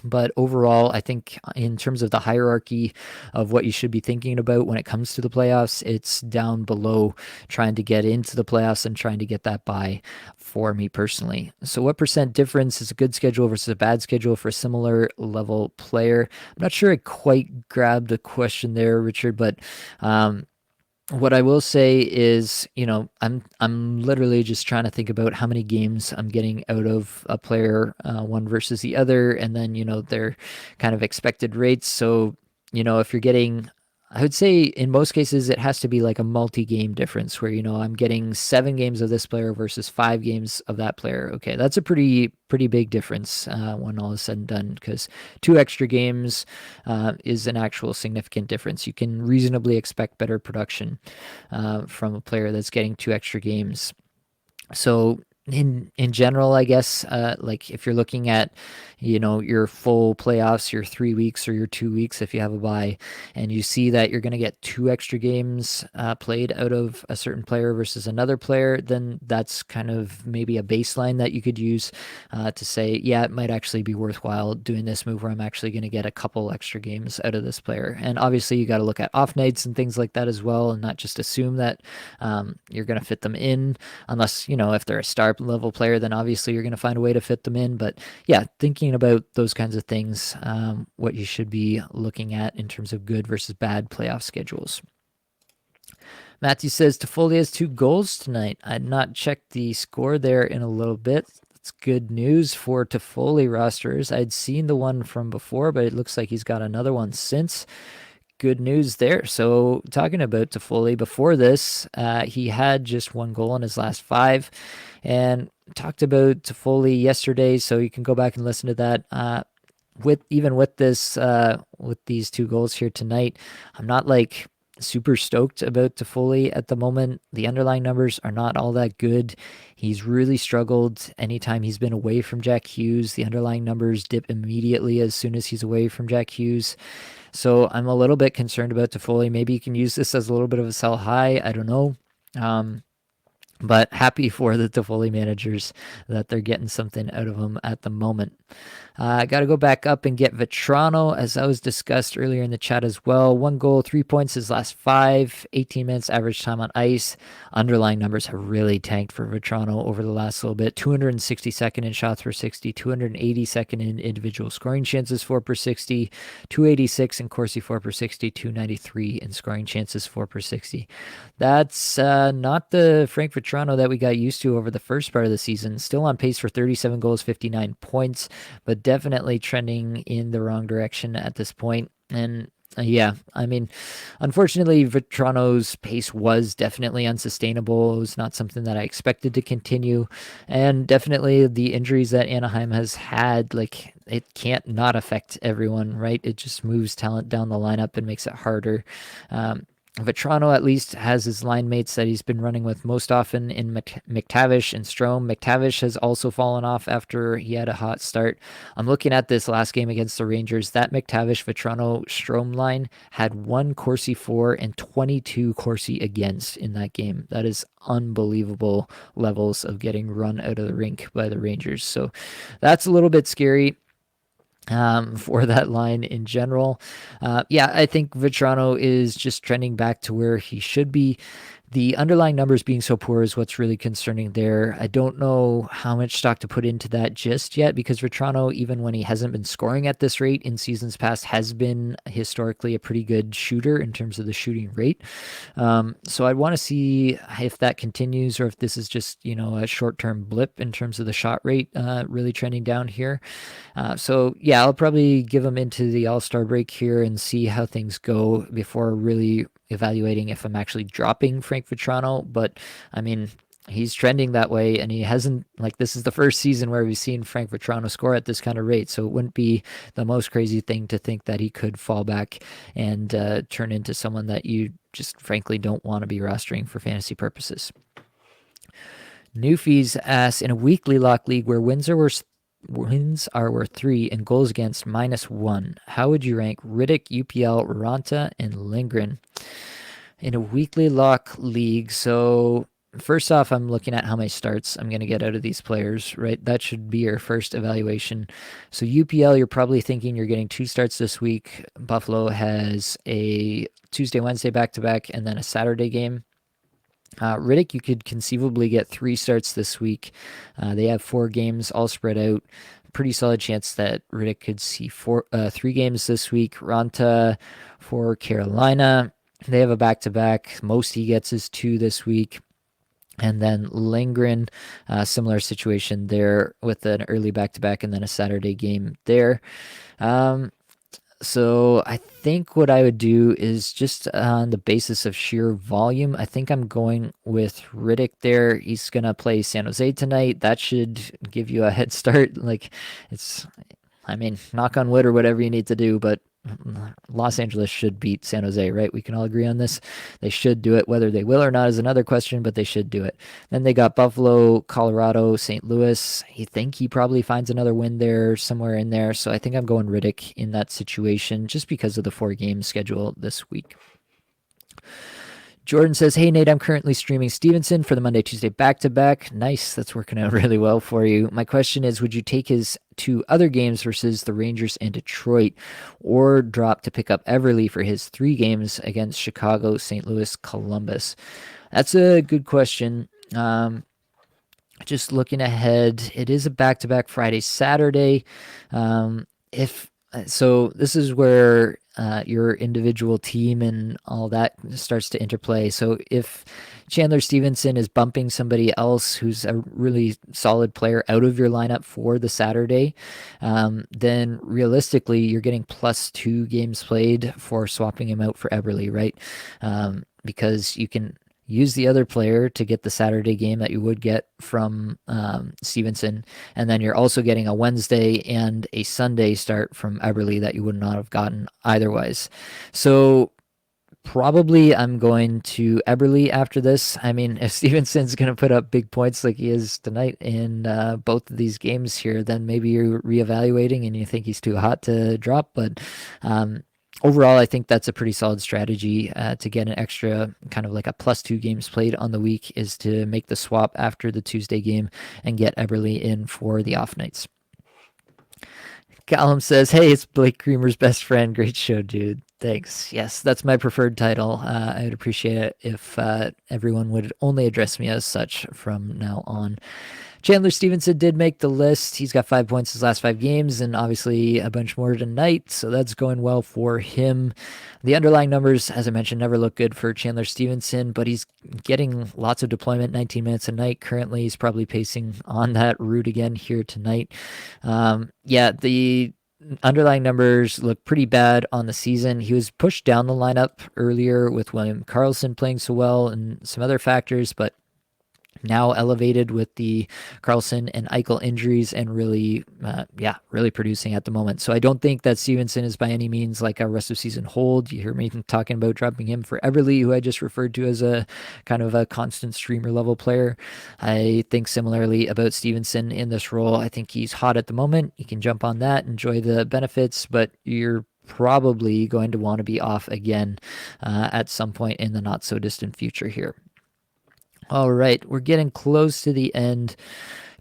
A: But overall, I think in terms of the hierarchy of what you should be thinking about when it comes to the playoffs, it's down below trying to get into the playoffs and trying to get that bye for me personally. So what percent difference is a good schedule versus a bad schedule for a similar level player? I'm not sure I quite grabbed the question there, Richard, but what I will say is, I'm literally just trying to think about how many games I'm getting out of a player, one versus the other, and then their kind of expected rates. So, if you're getting, I would say in most cases it has to be like a multi-game difference where I'm getting 7 games of this player versus 5 games of that player. Okay, that's a pretty big difference when all is said and done, because 2 extra games is an actual significant difference. You can reasonably expect better production from a player that's getting 2 extra games. So in general, I guess, like if you're looking at, your full playoffs, your 3 weeks or your 2 weeks, if you have a bye, and you see that you're going to get 2 extra games played out of a certain player versus another player, then that's kind of maybe a baseline that you could use to say, yeah, it might actually be worthwhile doing this move where I'm actually going to get a couple extra games out of this player. And obviously, you got to look at off nights and things like that as well, and not just assume that you're going to fit them in, unless, if they're a star level player, then obviously you're going to find a way to fit them in. But yeah, thinking about those kinds of things, what you should be looking at in terms of good versus bad playoff schedules. Matthew says Toffoli has 2 goals tonight. I'd not checked the score there in a little bit. That's good news for Toffoli rosters. I'd seen the one from before, but it looks like he's got another one since. Good news there. So talking about Toffoli, before this, he had just 1 goal in his last 5, and talked about Toffoli yesterday. So you can go back and listen to that. With this, with these 2 goals here tonight, I'm not like super stoked about Toffoli at the moment. The underlying numbers are not all that good. He's really struggled anytime he's been away from Jack Hughes. The underlying numbers dip immediately as soon as he's away from Jack Hughes. So I'm a little bit concerned about Toffoli. Maybe you can use this as a little bit of a sell high. I don't know. But happy for the Toffoli managers that they're getting something out of him at the moment. Got to go back up and get Vetrano, as I was discussed earlier in the chat as well. 1 goal, 3 points his last 5, 18 minutes average time on ice. Underlying numbers have really tanked for Vetrano over the last little bit. 262nd in shots per 60, 282nd in individual scoring chances 4 per 60, 286 in Corsi 4 per 60, 293 in scoring chances 4 per 60. That's not the Frank Vetrano that we got used to over the first part of the season. Still on pace for 37 goals, 59 points, but definitely trending in the wrong direction at this point. And yeah, I mean, unfortunately, Vetrano's pace was definitely unsustainable. It was not something that I expected to continue. And definitely the injuries that Anaheim has had, like, it can't not affect everyone, right? It just moves talent down the lineup and makes it harder. Vetrano at least has his line mates that he's been running with most often in McTavish and Strome. McTavish has also fallen off after he had a hot start. I'm looking at this last game against the Rangers. That McTavish, Vetrano, Strome line had 1 Corsi for and 22 Corsi against in that game. That is unbelievable levels of getting run out of the rink by the Rangers. So that's a little bit scary. For that line in general. Yeah, I think Vetrano is just trending back to where he should be. The underlying numbers being so poor is what's really concerning there. I don't know how much stock to put into that just yet because Vetrano, even when he hasn't been scoring at this rate in seasons past, has been historically a pretty good shooter in terms of the shooting rate. So I'd want to see if that continues or if this is just, a short-term blip in terms of the shot rate really trending down here. So yeah, I'll probably give him into the All-Star break here and see how things go before really evaluating if I'm actually dropping Frank Vetrano. But I mean, he's trending that way, and he hasn't, this is the first season where we've seen Frank Vetrano score at this kind of rate, so it wouldn't be the most crazy thing to think that he could fall back and turn into someone that you just frankly don't want to be rostering for fantasy purposes. Newfies asks, in a weekly lock league where wins are worth 3 and goals against -1, how would you rank Rittich, UPL, Raanta, and Lindgren in a weekly lock league? So first off, I'm looking at how many starts I'm going to get out of these players, right? That should be your first evaluation. So UPL, you're probably thinking you're getting 2 starts this week. Buffalo has a Tuesday, Wednesday back-to-back, and then a Saturday game. Rittich, you could conceivably get 3 starts this week. They have 4 games all spread out. Pretty solid chance that Rittich could see 3 games this week. Raanta for Carolina. They have a back-to-back. Most he gets is 2 this week. And then Lindgren, similar situation there with an early back-to-back and then a Saturday game there. So I think what I would do is just on the basis of sheer volume, I think I'm going with Rittich there. He's going to play San Jose tonight. That should give you a head start. Knock on wood or whatever you need to do, but Los Angeles should beat San Jose, right? We can all agree on this. They should do it. Whether they will or not is another question, but they should do it. Then they got Buffalo, Colorado, St. Louis. I think he probably finds another win there, somewhere in there. So I think I'm going Rittich in that situation just because of the 4-game schedule this week. Jordan says, hey, Nate, I'm currently streaming Stevenson for the Monday, Tuesday back-to-back. Nice. That's working out really well for you. My question is, would you take his 2 other games versus the Rangers and Detroit or drop to pick up Everly for his 3 games against Chicago, St. Louis, Columbus? That's a good question. Just looking ahead, it is a back-to-back Friday, Saturday. So this is where your individual team and all that starts to interplay. So if Chandler Stevenson is bumping somebody else who's a really solid player out of your lineup for the Saturday, then realistically you're getting +2 games played for swapping him out for Eberle, right? Because you can use the other player to get the Saturday game that you would get from Stevenson, and then you're also getting a Wednesday and a Sunday start from Eberle that you would not have gotten eitherwise. So probably I'm going to Eberle after this. I mean, if Stevenson's going to put up big points like he is tonight in both of these games here, then maybe you're reevaluating and you think he's too hot to drop, but overall, I think that's a pretty solid strategy to get an extra kind of like a +2 games played on the week is to make the swap after the Tuesday game and get Eberle in for the off nights. Callum says, "Hey, it's Blake Creamer's best friend. Great show, dude. Thanks. Yes, that's my preferred title. I would appreciate it if everyone would only address me as such from now on." Chandler Stevenson did make the list. He's got 5 points his last 5 games, and obviously a bunch more tonight, so that's going well for him. The underlying numbers, as I mentioned, never look good for Chandler Stevenson, but he's getting lots of deployment, 19 minutes a night currently. He's probably pacing on that route again here tonight. Yeah, the underlying numbers look pretty bad on the season. He was pushed down the lineup earlier with William Karlsson playing so well and some other factors, but now elevated with the Karlsson and Eichel injuries and really, really producing at the moment. So I don't think that Stevenson is by any means like a rest of season hold. You hear me talking about dropping him for Everly, who I just referred to as a kind of a constant streamer level player. I think similarly about Stevenson in this role. I think he's hot at the moment. You can jump on that, enjoy the benefits, but you're probably going to want to be off again at some point in the not so distant future here. All right, we're getting close to the end.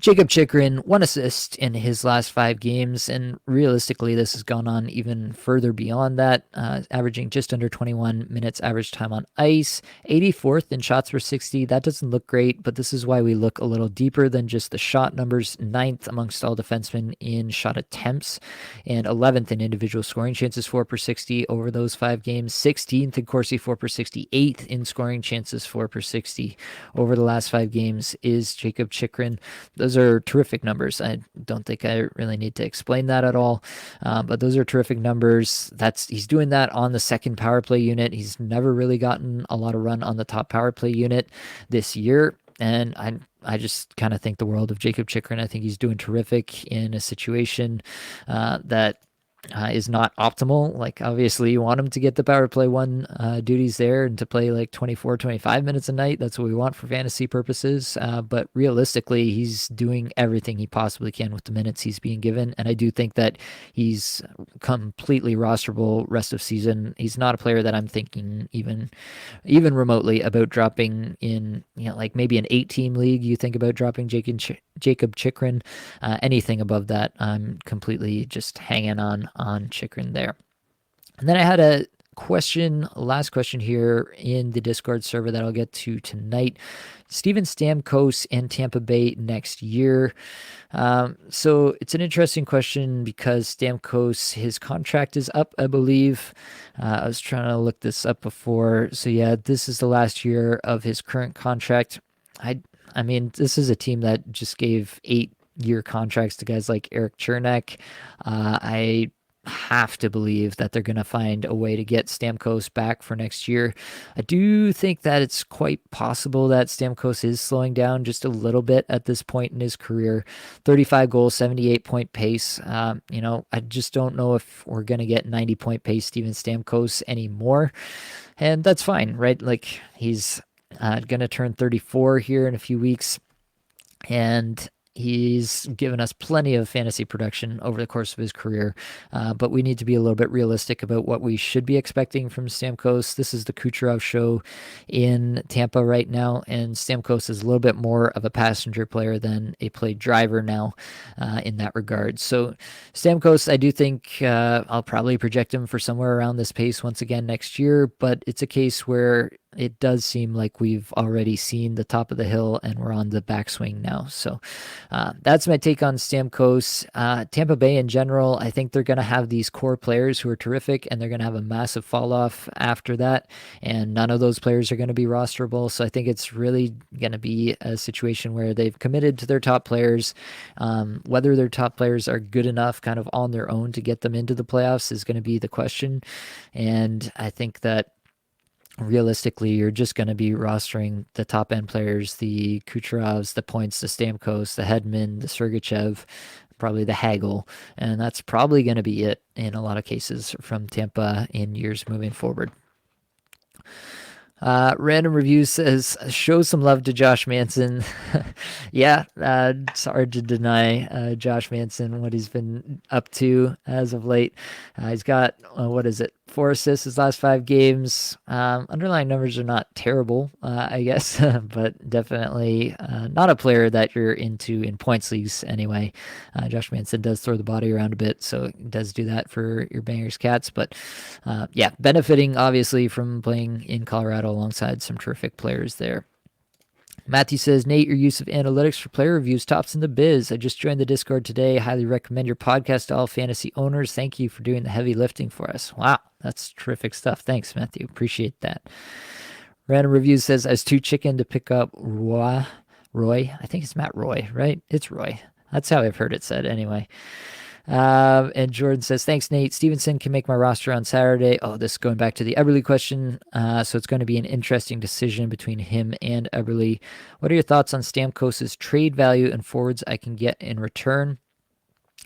A: Jakob Chychrun, 1 assist in his last 5 games, and realistically, this has gone on even further beyond that, averaging just under 21 minutes average time on ice, 84th in shots per 60. That doesn't look great, but this is why we look a little deeper than just the shot numbers. 9th amongst all defensemen in shot attempts, and 11th in individual scoring chances, 4 per 60 over those 5 games. 16th in Corsi, 4 per 60. 8th in scoring chances, 4 per 60 over the last 5 games is Jakob Chychrun. Those are terrific numbers. I don't think I really need to explain that at all, but those are terrific numbers. He's doing that on the second power play unit. He's never really gotten a lot of run on the top power play unit this year, and I just kind of think the world of Jakob Chychrun. I think he's doing terrific in a situation that is not optimal. Like, obviously you want him to get the power play one duties there and to play like 24, 25 minutes a night. That's what we want for fantasy purposes. But realistically, he's doing everything he possibly can with the minutes he's being given. And I do think that he's completely rosterable rest of season. He's not a player that I'm thinking even remotely about dropping in, like maybe an 8-team league. You think about dropping Jakob Chychrun. Anything above that, I'm completely just hanging on Chychrun there. And then I had a last question here in the Discord server that I'll get to tonight. Steven Stamkos and Tampa Bay next year. So it's an interesting question because Stamkos, his contract is up, I believe. I was trying to look this up before. So yeah, this is the last year of his current contract. I mean, this is a team that just gave 8-year contracts to guys like Erik Cernak. I have to believe that they're going to find a way to get Stamkos back for next year. I do think that it's quite possible that Stamkos is slowing down just a little bit at this point in his career. 35 goals, 78-point pace. I just don't know if we're going to get 90-point pace Steven Stamkos anymore. And that's fine, right? Like, he's going to turn 34 here in a few weeks. And he's given us plenty of fantasy production over the course of his career, but we need to be a little bit realistic about what we should be expecting from Stamkos. This is the Kucherov show in Tampa right now, and Stamkos is a little bit more of a passenger player than a play driver now in that regard. So Stamkos, I do think I'll probably project him for somewhere around this pace once again next year, but it's a case where it does seem like we've already seen the top of the hill and we're on the backswing now. So that's my take on Stamkos. Tampa Bay in general, I think they're going to have these core players who are terrific, and they're going to have a massive fall off after that. And none of those players are going to be rosterable. So I think it's really going to be a situation where they've committed to their top players. Whether their top players are good enough kind of on their own to get them into the playoffs is going to be the question. And I think that realistically, you're just going to be rostering the top end players, the Kucherovs, the Points, the Stamkos, the Hedman, the Sergachev, probably the Hagel, and that's probably going to be it in a lot of cases from Tampa in years moving forward. Random Review says, show some love to Josh Manson. Yeah, it's hard to deny Josh Manson, what he's been up to as of late. He's got, what is it? 4 assists his last 5 games. Underlying numbers are not terrible, I guess, but definitely not a player that you're into in points leagues anyway. Josh Manson does throw the body around a bit, so it does do that for your Bangers Cats. But yeah, benefiting obviously from playing in Colorado alongside some terrific players there. Matthew says, Nate, your use of analytics for player reviews tops in the biz. I just joined the Discord today. Highly recommend your podcast to all fantasy owners. Thank you for doing the heavy lifting for us. Wow, that's terrific stuff. Thanks, Matthew. Appreciate that. Random Reviews says, I was too chicken to pick up Roy. I think it's Matt Roy, right? It's Roy. That's how I've heard it said anyway. And Jordan says, thanks, Nate. Stevenson can make my roster on Saturday. Oh, this is going back to the Eberle question. So it's going to be an interesting decision between him and Eberle. What are your thoughts on Stamkos' trade value and forwards I can get in return?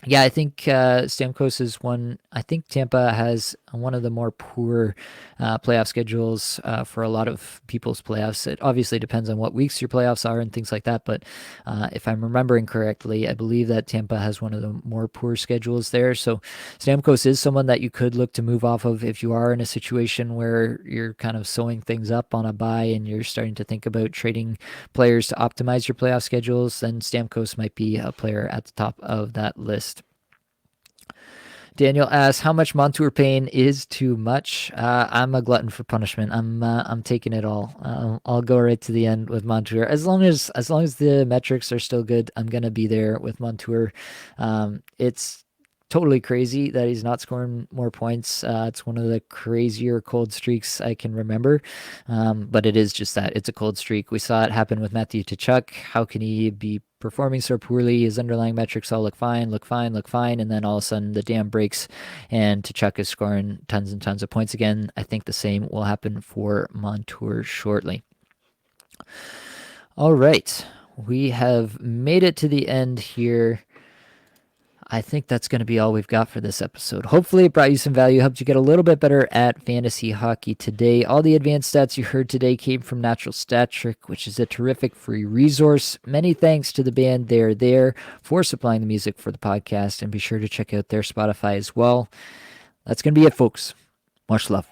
A: Yeah, I think Stamkos is one. I think Tampa has one of the more poor playoff schedules for a lot of people's playoffs. It obviously depends on what weeks your playoffs are and things like that. But if I'm remembering correctly, I believe that Tampa has one of the more poor schedules there. So Stamkos is someone that you could look to move off of if you are in a situation where you're kind of sewing things up on a bye and you're starting to think about trading players to optimize your playoff schedules. Then Stamkos might be a player at the top of that list. Daniel asks, how much Montour pain is too much? I'm a glutton for punishment. I'm taking it all. I'll go right to the end with Montour. As long as the metrics are still good, I'm gonna be there with Montour. It's totally crazy that he's not scoring more points. It's one of the crazier cold streaks I can remember. But it is just that. It's a cold streak. We saw it happen with Matthew Tkachuk. How can he be performing so poorly? His underlying metrics all look fine, and then all of a sudden the dam breaks and Tkachuk is scoring tons and tons of points again. I think the same will happen for Montour shortly. All right. We have made it to the end here. I think that's going to be all we've got for this episode. Hopefully it brought you some value, helped you get a little bit better at fantasy hockey today. All the advanced stats you heard today came from Natural Stat Trick, which is a terrific free resource. Many thanks to the band They're There for supplying the music for the podcast, and be sure to check out their Spotify as well. That's going to be it, folks. Much love.